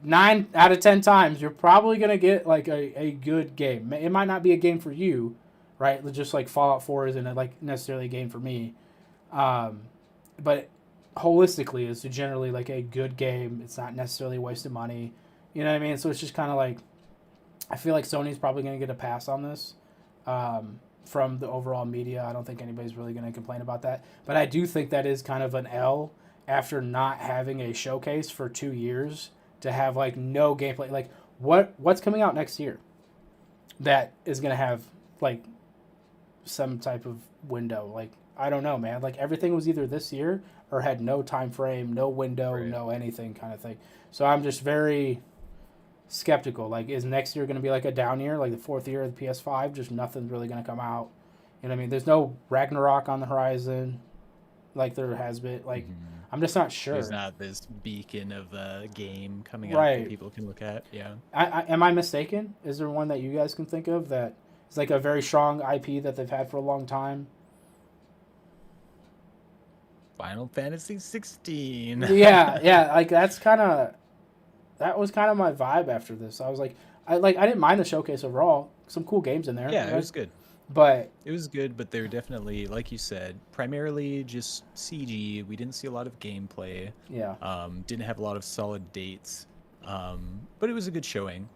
9 out of 10 times, you're probably going to get like a good game. It might not be a game for you, right? Just like Fallout 4 isn't like necessarily a game for me. But holistically, it's generally like a good game. It's not necessarily a waste of money. You know what I mean? So it's just kind of like, I feel like Sony's probably going to get a pass on this from the overall media. I don't think anybody's really going to complain about that. But I do think that is kind of an L after not having a showcase for 2 years to have like no gameplay. Like what's coming out next year that is going to have like some type of window. Like, I don't know, man. Like, everything was either this year or had no time frame, no window, Right. no anything kind of thing. So I'm just very skeptical. Like, is next year going to be like a down year, like the fourth year of the PS5? Just nothing's really going to come out. You know what I mean? There's no Ragnarok on the horizon like there has been. Like, I'm just not sure. There's not this beacon of a game coming out Right. that people can look at. Yeah. Am I mistaken? Is there one that you guys can think of that is like a very strong IP that they've had for a long time? Final Fantasy 16. Yeah. Like that was kind of my vibe after this. I was like, I didn't mind the showcase overall. Some cool games in there. Yeah, right? it was good. But It was good, but they're definitely, like you said, primarily just CG. We didn't see a lot of gameplay. yeah, Didn't have a lot of solid dates. But it was a good showing.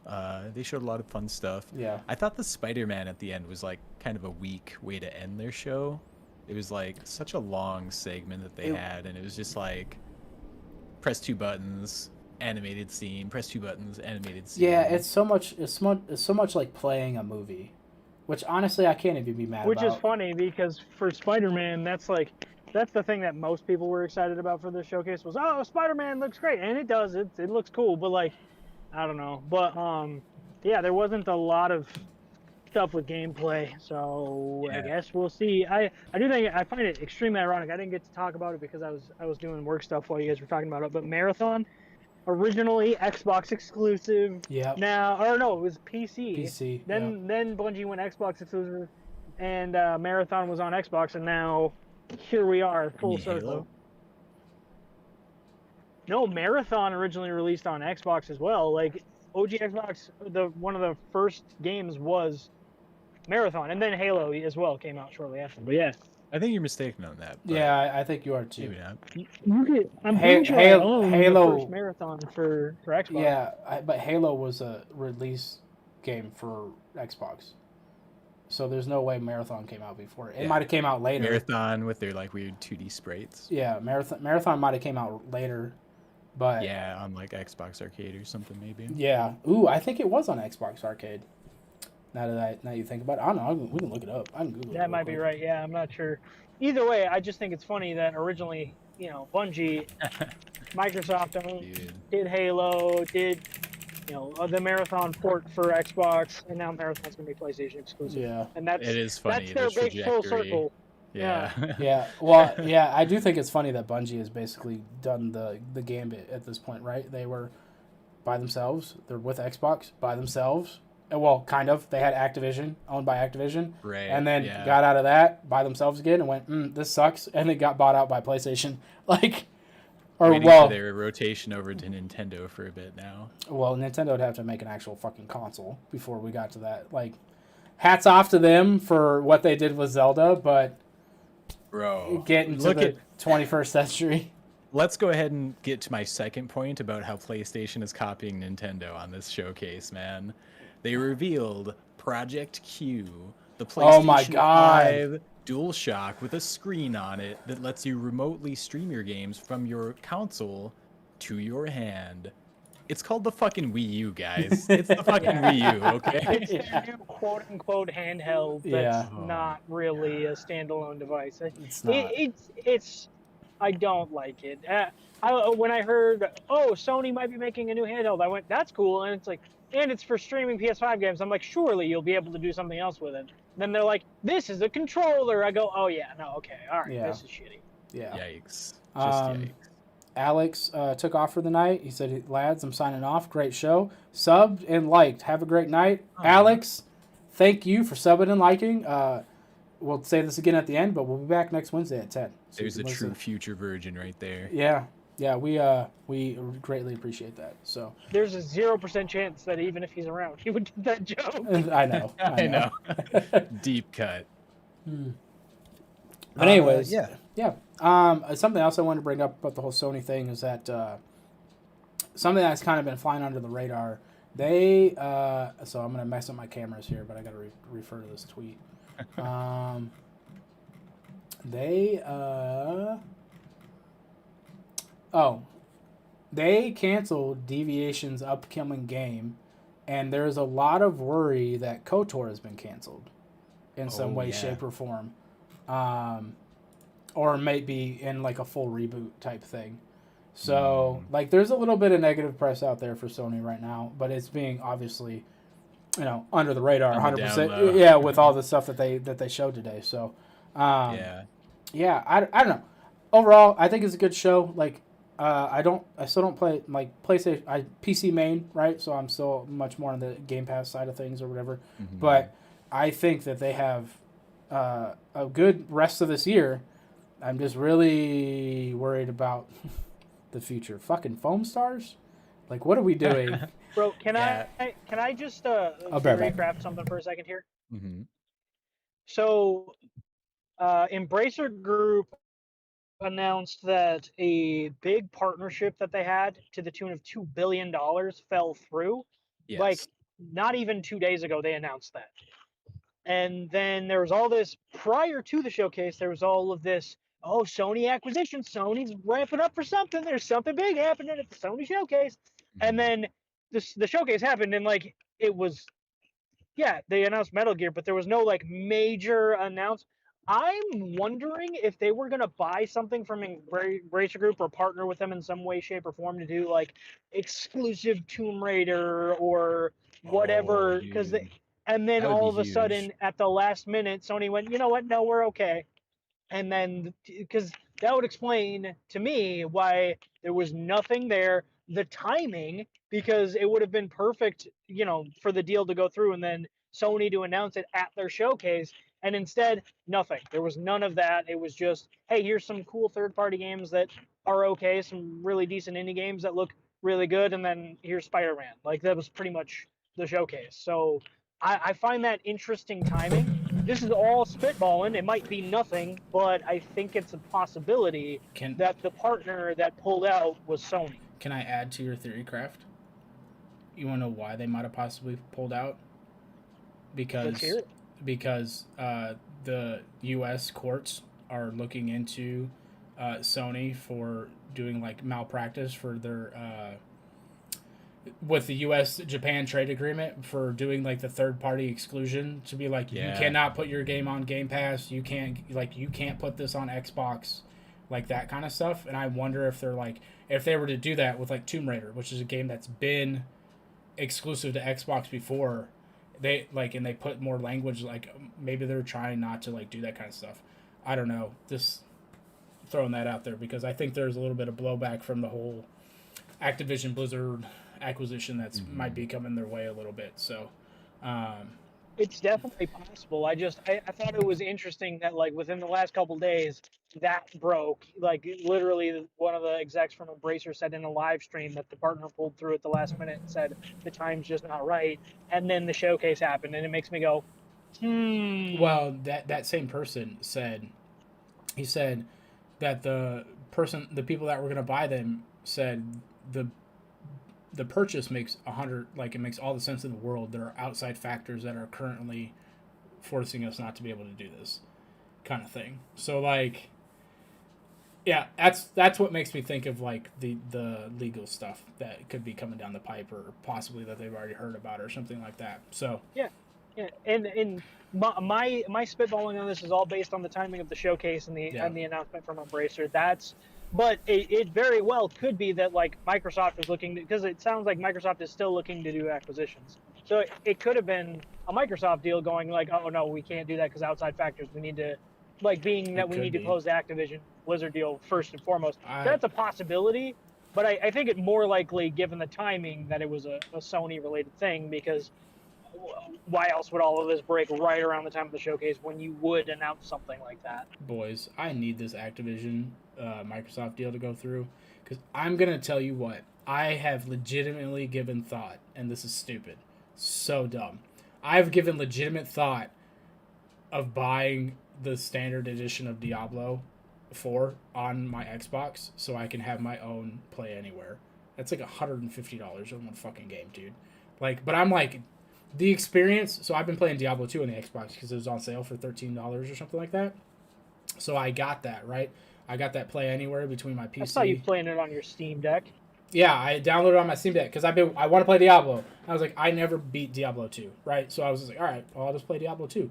They showed a lot of fun stuff. yeah. I thought the Spider-Man at the end was like kind of a weak way to end their show. It was like such a long segment that they had, and it was just like press 2 buttons, animated scene, press 2 buttons, animated scene. Yeah, it's so much like playing a movie, which honestly I can't even be mad Which about. is funny because for Spider-Man, that's the thing that most people were excited about for the showcase was, oh, Spider-Man looks great, and it does. It looks cool, but like, I don't know. But yeah, there wasn't a lot of stuff with gameplay, so I Yeah. guess we'll see. I find it extremely ironic. I didn't get to talk about it because I was doing work stuff while you guys were talking about it. But Marathon, originally Xbox exclusive. Yeah. Now, or no, it was PC. PC. Then Bungie went Xbox exclusive, and Marathon was on Xbox, and now here we are, full Halo? circle. No, Marathon originally released on Xbox as well. Like OG Xbox, one of the first games was Marathon, and then Halo as well came out shortly after. But yeah, I think you're mistaken on that. But Yeah, I think you are too. maybe not. I'm pretty sure I own Halo- the first Marathon for Xbox. Yeah, but Halo was a release game for Xbox, so there's no way Marathon came out before. It Yeah. might have came out later. Marathon with their like weird 2D sprites. Yeah, Marathon might have came out later, but Yeah, on like Xbox Arcade or something maybe. yeah. Ooh, I think it was on Xbox Arcade. Now that you think about it, I don't know. We can look it up. I can Google it. That might be right. Yeah, I'm not sure. Either way, I just think it's funny that originally, Bungie, Microsoft did Halo, did the Marathon port for Xbox, and now Marathon's gonna be PlayStation exclusive. Yeah. And that's It is funny. That's their the big full trajectory. circle. Yeah. Yeah. Well, yeah. I do think it's funny that Bungie has basically done the gambit at this point, right? They were by themselves. They're with Xbox by themselves. Well, kind of. They had Activision, owned by Activision, Right. and then yeah. got out of that by themselves again and went, this sucks, and it got bought out by PlayStation. Like, or Waiting well, for their rotation over to Nintendo for a bit now. well, Nintendo would have to make an actual fucking console before we got to that. Like, hats off to them for what they did with Zelda, but Bro, getting to look the at 21st century. Let's go ahead and get to my second point about how PlayStation is copying Nintendo on this showcase, man. They revealed Project Q, the PlayStation Oh my God. 5 DualShock with a screen on it that lets you remotely stream your games from your console to your hand. It's called the fucking Wii U, guys. It's the fucking Wii U, okay? It's their new quote-unquote handheld that's Yeah. not really a standalone device. It's not. It's I don't like it. When I heard, Sony might be making a new handheld, I went, that's cool. And it's like, and it's for streaming PS5 games. I'm like, surely you'll be able to do something else with it. Then they're like, this is a controller. I go, oh yeah, no, okay, all right, Yeah. this is shitty. Yeah. Yikes. Just Um, yikes. Alex took off for the night. He said, lads, I'm signing off. Great show. Subbed and liked. Have a great night. Alex, thank you for subbing and liking. We'll say this again at the end, but we'll be back next Wednesday at 10. So There's you a can true listen. future virgin right there. Yeah. Yeah, we greatly appreciate that. So There's a 0% chance that even if he's around, he would do that joke. I know. I know. Deep cut. But anyways, yeah. yeah. Something else I wanted to bring up about the whole Sony thing is that something that's kind of been flying under the radar. They so I'm gonna mess up my cameras here, but I gotta refer to this tweet. They canceled Deviation's upcoming game, and there's a lot of worry that KOTOR has been canceled. in some way, yeah. shape, or form. Or maybe in like a full reboot type thing. So like there's a little bit of negative press out there for Sony right now, but it's being obviously, under the radar, 100%. Yeah, with all the stuff that they showed today. So, I don't know. Overall, I think it's a good show. Like, I still don't play like PlayStation. PC main, right? So I'm still much more on the Game Pass side of things or whatever. Mm-hmm. But I think that they have a good rest of this year. I'm just really worried about the future. Fucking foam stars? Like, what are we doing? Bro, can I just theorycraft something for a second here? Mm-hmm. So, Embracer Group announced that a big partnership that they had to the tune of $2 billion fell through. Yes. Like, not even 2 days ago, they announced that. And then there was all this, prior to the showcase, there was all of this, oh, Sony acquisition, Sony's ramping up for something, there's something big happening at the Sony showcase. Mm-hmm. And then the showcase happened, and like it was, yeah, they announced Metal Gear, but there was no like major announcement. I'm wondering if they were gonna buy something from Embracer Group or partner with them in some way, shape, or form to do like exclusive Tomb Raider or whatever. Because and then all of a sudden, at the last minute, Sony went, you know what? No, we're okay. And then because that would explain to me why there was nothing there, the timing, because it would have been perfect, for the deal to go through and then Sony to announce it at their showcase. And instead, nothing. There was none of that. It was just, hey, here's some cool third-party games that are okay, some really decent indie games that look really good, and then here's Spider-Man. Like, that was pretty much the showcase. So I find that interesting timing. This is all spitballing. It might be nothing, but I think it's a possibility that the partner that pulled out was Sony. Can I add to your theory craft? You want to know why they might have possibly pulled out? Because the U.S. courts are looking into Sony for doing like malpractice for their with the U.S.-Japan trade agreement for doing like the third-party exclusion to be like you cannot put your game on Game Pass, you can't put this on Xbox, like that kind of stuff. And I wonder if if they were to do that with like Tomb Raider, which is a game that's been exclusive to Xbox before, they put more language, like maybe they're trying not to like do that kind of stuff. I don't know, just throwing that out there because I think there's a little bit of blowback from the whole Activision Blizzard acquisition that's might be coming their way a little bit. So it's definitely possible. I thought it was interesting that like within the last couple days that broke. Like literally one of the execs from Embracer said in a live stream that the partner pulled through at the last minute and said the time's just not right, and then the showcase happened, and it makes me go, Well, that same person said that the people that were going to buy them said the purchase makes it makes all the sense in the world. There are outside factors that are currently forcing us not to be able to do this kind of thing. So like, yeah, that's what makes me think of like the legal stuff that could be coming down the pipe or possibly that they've already heard about or something like that. So yeah, and my spitballing on this is all based on the timing of the showcase and the announcement from Embracer. But it very well could be that like Microsoft is looking, because it sounds like Microsoft is still looking to do acquisitions. So it could have been a Microsoft deal going like, oh no, we can't do that because outside factors. We need to, like being that we need to close the Activision Blizzard deal first and foremost. That's a possibility, but I think it more likely, given the timing, that it was a Sony related thing, because why else would all of this break right around the time of the showcase when you would announce something like that? Boys, I need this Activision Microsoft deal to go through, because I'm going to tell you what, I have legitimately given thought, and this is stupid, so dumb. I've given legitimate thought of buying the standard edition of Diablo 4 on my Xbox so I can have my own Play Anywhere. That's like $150 on one fucking game, dude. Like, but I'm like, the experience, so I've been playing Diablo 2 on the Xbox because it was on sale for $13 or something like that. So I got that, right? I got that Play Anywhere between my PC. I saw you playing it on your Steam Deck. Yeah, I downloaded it on my Steam Deck because I want to play Diablo. I was like, I never beat Diablo 2, right? So I was just like, all right, well, I'll just play Diablo 2.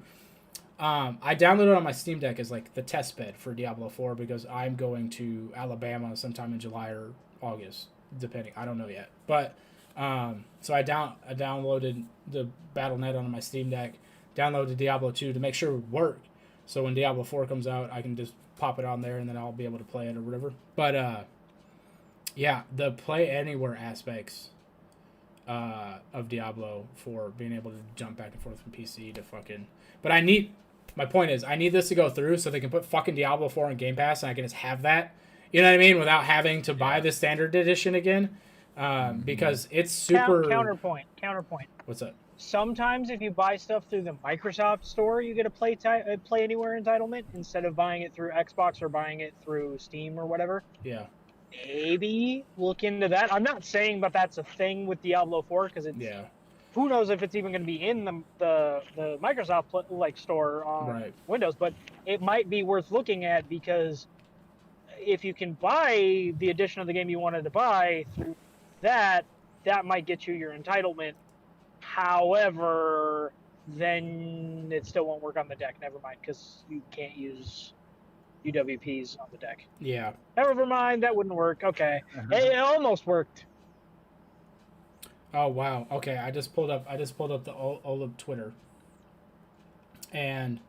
I downloaded it on my Steam Deck as like the test bed for Diablo 4 because I'm going to Alabama sometime in July or August, depending. I don't know yet. But so I downloaded the Battle.net on my Steam Deck, downloaded Diablo 2 to make sure it would work. So when Diablo 4 comes out, I can just pop it on there and then I'll be able to play it or whatever. But yeah, the play anywhere aspects of Diablo 4, being able to jump back and forth from PC to fucking. But my point is, I need this to go through so they can put fucking Diablo 4 on Game Pass and I can just have that. You know what I mean? Without having to buy the standard edition again. Because it's super. Counterpoint. What's up? Sometimes if you buy stuff through the Microsoft Store, you get a Play Anywhere entitlement instead of buying it through Xbox or buying it through Steam or whatever. Yeah. Maybe look into that. I'm not saying that that's a thing with Diablo 4 because it's. Yeah. Who knows if it's even going to be in the Microsoft store on Windows, but it might be worth looking at because if you can buy the edition of the game you wanted to buy through that might get you your entitlement. However, then it still won't work on the deck. Never mind, because you can't use UWPs on the deck. Yeah. Never mind, that wouldn't work. Okay, it almost worked. Oh wow. Okay, I just pulled up the all of Twitter. And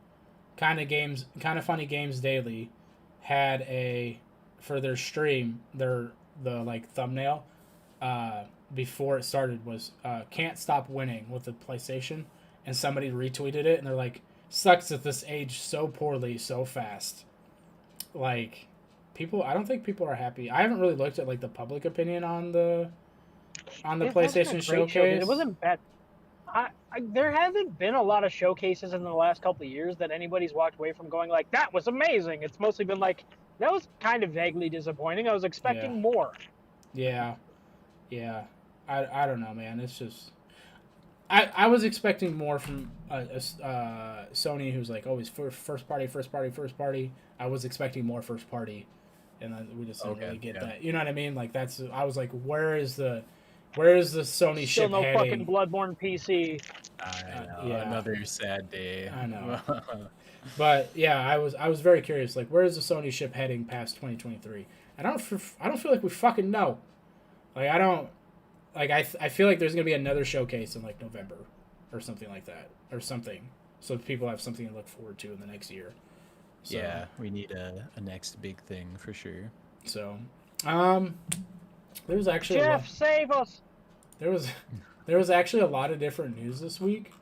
kind of funny games daily had for their stream, the like thumbnail before it started was can't stop winning with the PlayStation, and somebody retweeted it and they're like, sucks that this aged so poorly so fast. Like I don't think people are happy. I haven't really looked at like the public opinion on the PlayStation showcase. It wasn't bad. There haven't been a lot of showcases in the last couple of years that anybody's walked away from going like, that was amazing. It's mostly been like, that was kind of vaguely disappointing. I was expecting more. Yeah. I don't know, man. It's just I was expecting more from Sony, who's like always first party. I was expecting more first party, and then we just didn't really get that. You know what I mean? Like I was like, where is the Sony ship Still no heading? fucking Bloodborne PC. I know. Another sad day. I know. But yeah, I was very curious. Like, where is the Sony ship heading past 2023? And I don't feel like we fucking know. Like I feel like there's gonna be another showcase in like November, or something like that, or something, so people have something to look forward to in the next year. So, yeah, we need a next big thing for sure. So, there was actually save us. There was actually a lot of different news this week,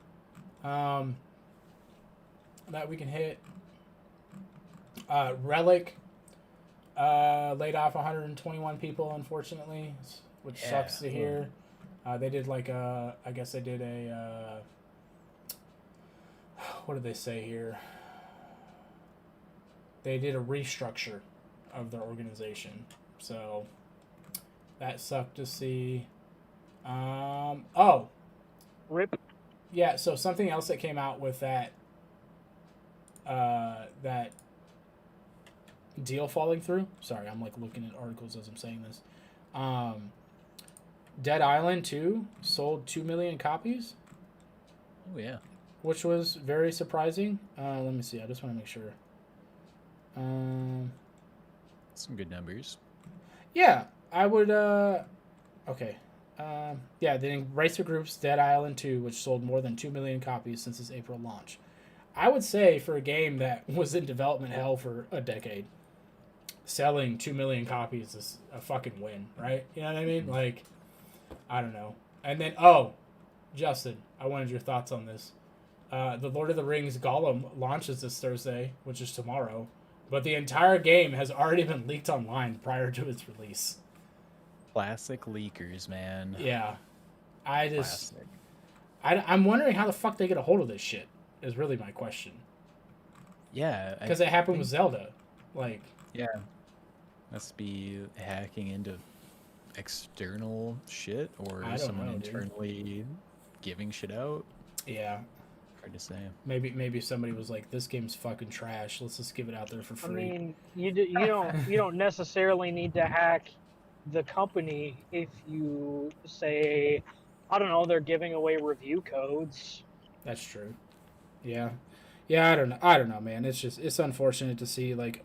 that we can hit. Relic laid off 121 people, unfortunately, which sucks to hear. They did like I guess they did a what did they say here? They did a restructure of their organization, so that sucked to see. Rip. Yeah, so something else that came out with that that deal falling through. Sorry, I'm like looking at articles as I'm saying this. Dead Island 2 sold 2 million copies. Oh yeah. Which was very surprising. Let me see. I just want to make sure. Some good numbers. Yeah, I would. Okay. Yeah, the Embracer Group's Dead Island 2, which sold more than 2 million copies since its April launch. I would say for a game that was in development hell for a decade, selling 2 million copies is a fucking win, right? You know what I mean? Like, I don't know. And then, Justin, I wanted your thoughts on this. The Lord of the Rings Gollum launches this Thursday, which is tomorrow, but the entire game has already been leaked online prior to its release. Classic leakers, man. Yeah. I'm wondering how the fuck they get a hold of this shit, is really my question. Yeah. Because it happened with Zelda. Like. Yeah. Must be hacking into external shit or someone internally giving shit out. Yeah. Hard to say. Maybe somebody was like, this game's fucking trash. Let's just give it out there for free. I mean, you don't necessarily need to hack the company if you say, I don't know, they're giving away review codes. That's true. Yeah. Yeah, I don't know, man. It's unfortunate to see, like,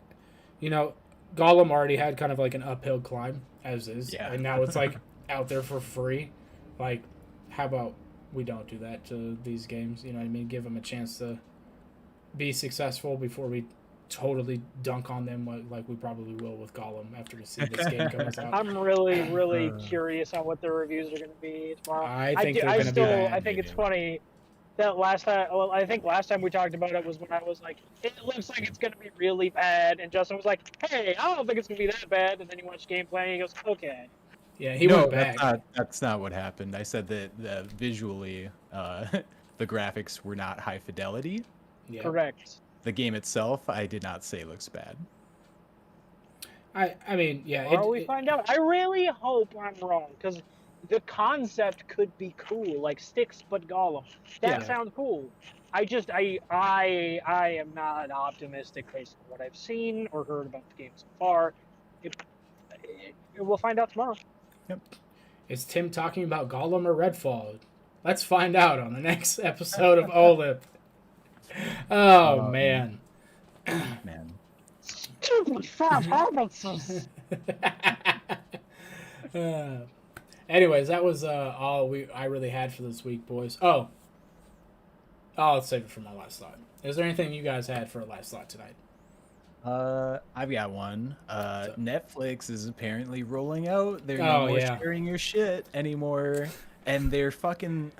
you know, Gollum already had kind of like an uphill climb as is, Yeah. and now it's like out there for free. Like, how about we don't do that to these games? You know what I mean? Give them a chance to be successful before we totally dunk on them like we probably will with Gollum after we see this game comes out. I'm really curious on what the reviews are going to be tomorrow. I think they're going to be I bad. think it's funny that last time. Well, I think last time we talked about it was when I was like, it looks like it's going to be really bad, and Justin was like, hey, I don't think it's going to be that bad, and then you watch gameplay and he goes, okay. Yeah, he went back. That's not what happened. I said that visually, the graphics were not high fidelity. Yeah. Correct. The game itself, I did not say looks bad. I mean, yeah. Or we find out. I really hope I'm wrong, because the concept could be cool, like Styx but Gollum. That sounds cool. I am not optimistic based on what I've seen or heard about the game so far. We'll find out tomorrow. Yep. Is Tim talking about Gollum or Redfall? Let's find out on the next episode of Olip. Oh, man. Man. Stupid fat hobbitses. Anyways, that was all I really had for this week, boys. Oh, let's save it for my last thought. Is there anything you guys had for a last thought tonight? I've got one. Netflix is apparently rolling out. They're no more sharing your shit anymore, and they're fucking.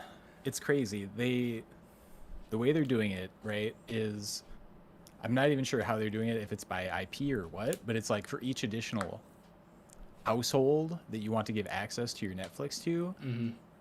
It's crazy. The way they're doing it, right, is I'm not even sure how they're doing it, if it's by IP or what, but it's like for each additional household that you want to give access to your Netflix to,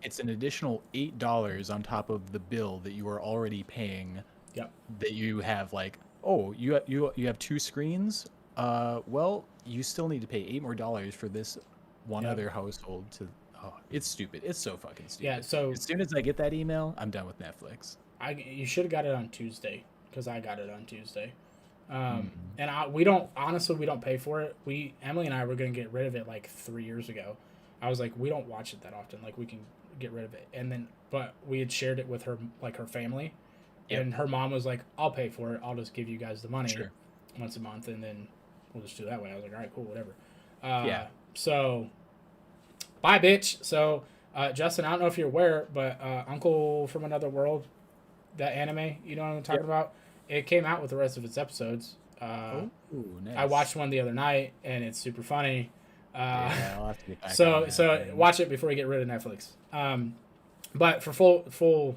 it's an additional $8 on top of the bill that you are already paying. Yep. That you have like, oh, you have 2 screens. Well, you still need to pay $8 more for this one other household to. Oh, it's stupid. It's so fucking stupid. Yeah. So as soon as I get that email, I'm done with Netflix. You should have got it on Tuesday, because I got it on Tuesday. And we don't pay for it. Emily and I were going to get rid of it like 3 years ago. I was like, we don't watch it that often. Like, we can get rid of it. And then, but we had shared it with her, like her family. Yep. And her mom was like, I'll pay for it. I'll just give you guys the money once a month. And then we'll just do it that way. I was like, all right, cool, whatever. So bye, bitch. So, Justin, I don't know if you're aware, but Uncle from Another World, that anime, you know what I'm talking about? It came out with the rest of its episodes. Nice. I watched one the other night, and it's super funny. I'll have to get back so watch it before you get rid of Netflix. But for full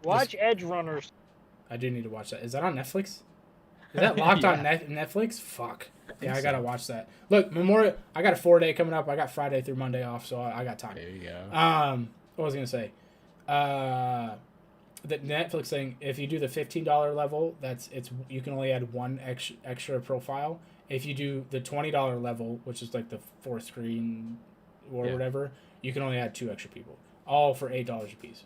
watch Edge Runners. I do need to watch that. Is that on Netflix? Is that locked on Netflix? Fuck. Yeah, I gotta watch that. Look, Memorial. I got a 4-day coming up. I got Friday through Monday off, so I got time. There you go. What was I gonna say? The Netflix thing. If you do the $15 level, you can only add one extra profile. If you do the $20 level, which is like the 4th screen or whatever, you can only add 2 extra people, all for $8 a piece.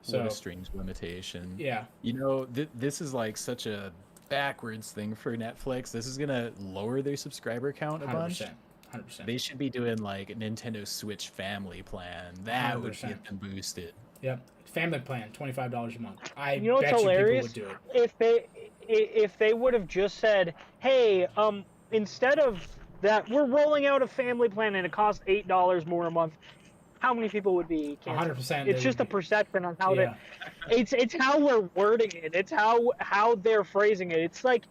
So what a strange limitation. Yeah. You know, this is like such a backwards thing for Netflix. This is gonna lower their subscriber count a bunch. 100%. They should be doing like a Nintendo Switch family plan. That 100%. Would get them boosted. Yep. Family plan, $25 a month. I bet you people would do it. If they would have just said, hey, instead of that, we're rolling out a family plan and it costs $8 more a month. How many people would be canceled? 100%. It's just a perception on how it's how we're wording it. It's how they're phrasing it. It's like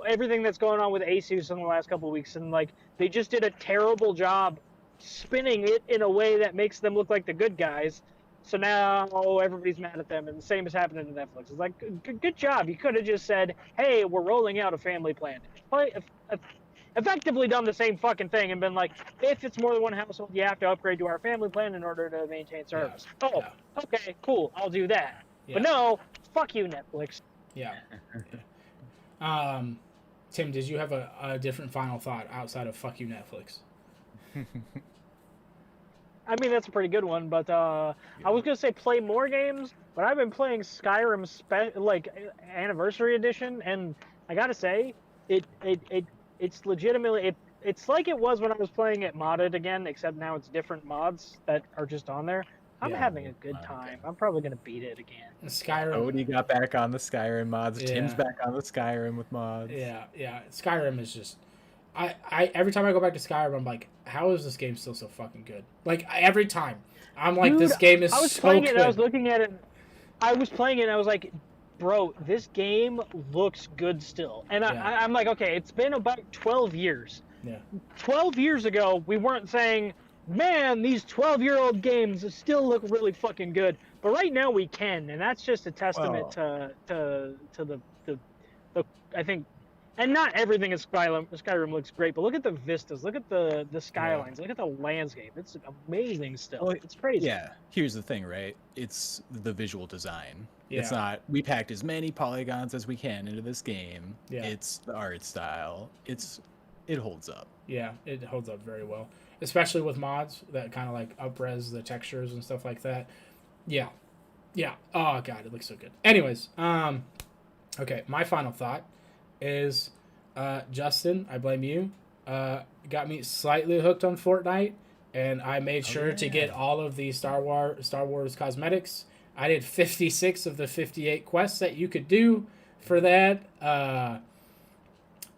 everything that's going on with Asus in the last couple of weeks, and like they just did a terrible job spinning it in a way that makes them look like the good guys. So now everybody's mad at them, and the same is happening to Netflix. It's like, good job. You could have just said, hey, we're rolling out a family plan. Effectively done the same fucking thing and been like, if it's more than one household, you have to upgrade to our family plan in order to maintain service. Okay, cool. I'll do that. Yeah. But no, fuck you, Netflix. Yeah. Tim, did you have a different final thought outside of fuck you, Netflix? I mean, that's a pretty good one, but I was going to say play more games, but I've been playing Skyrim Anniversary Edition, and I got to say, it's legitimately, it's like it was when I was playing it modded again, except now it's different mods that are just on there. I'm Yeah. having a good Okay. time. I'm probably gonna beat it again. And Skyrim. Cody got back on the Skyrim mods. Tim's Yeah. back on the Skyrim with mods. Yeah. Skyrim is just. I every time I go back to Skyrim, I'm like, how is this game still so fucking good? Like every time, I'm like, Dude, this game is I was so playing good. it. And I was looking at it. I was playing it. And I was like, bro, this game looks good still. And Yeah. I'm like, okay, it's been about 12 years. Yeah. 12 years ago, we weren't saying, man, these 12-year-old games still look really fucking good. But right now we can, and that's just a testament to the I think, and not everything in Skyrim looks great, but look at the vistas, look at the skylines, look at the landscape. It's amazing still. Well, It's crazy. Yeah, here's the thing, right? It's the visual design. Yeah. It's not, we packed as many polygons as we can into this game. Yeah. It's the art style. It holds up. Yeah, it holds up very well, especially with mods that kind of like up-res the textures and stuff like that. Yeah. Oh god, it looks so good. Anyways, okay, my final thought is, Justin, I blame you. Got me slightly hooked on Fortnite, and I made sure to get all of the Star Wars cosmetics. I did 56 of the 58 quests that you could do for that.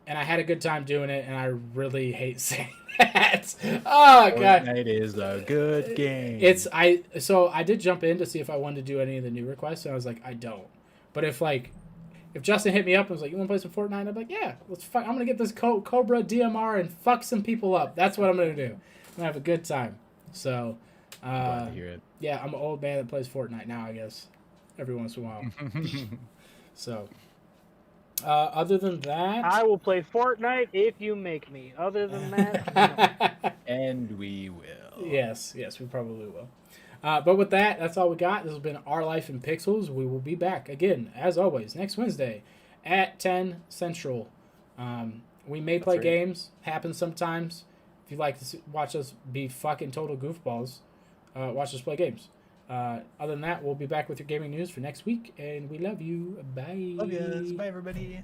And I had a good time doing it, and I really hate saying that. Oh god, Fortnite is a good game. So I did jump in to see if I wanted to do any of the new requests, and I was like, I don't. But if Justin hit me up and was like, you want to play some Fortnite? I'm like, yeah, let's fuck. I'm gonna get this Cobra DMR and fuck some people up. That's what I'm gonna do. I'm gonna have a good time. So, Glad to hear it. yeah, I'm an old man that plays Fortnite now, I guess, every once in a while. So. Other than that, I will play Fortnite if you make me. Other than that, no. And we will. Yes, we probably will. But with that, that's all we got. This has been Our Life in Pixels. We will be back again, as always, next Wednesday at 10 Central. We may play games. Happens sometimes. If you'd like to watch us be fucking total goofballs, watch us play games. Other than that, we'll be back with your gaming news for next week, and we love you. Bye. Love yous. Bye, everybody.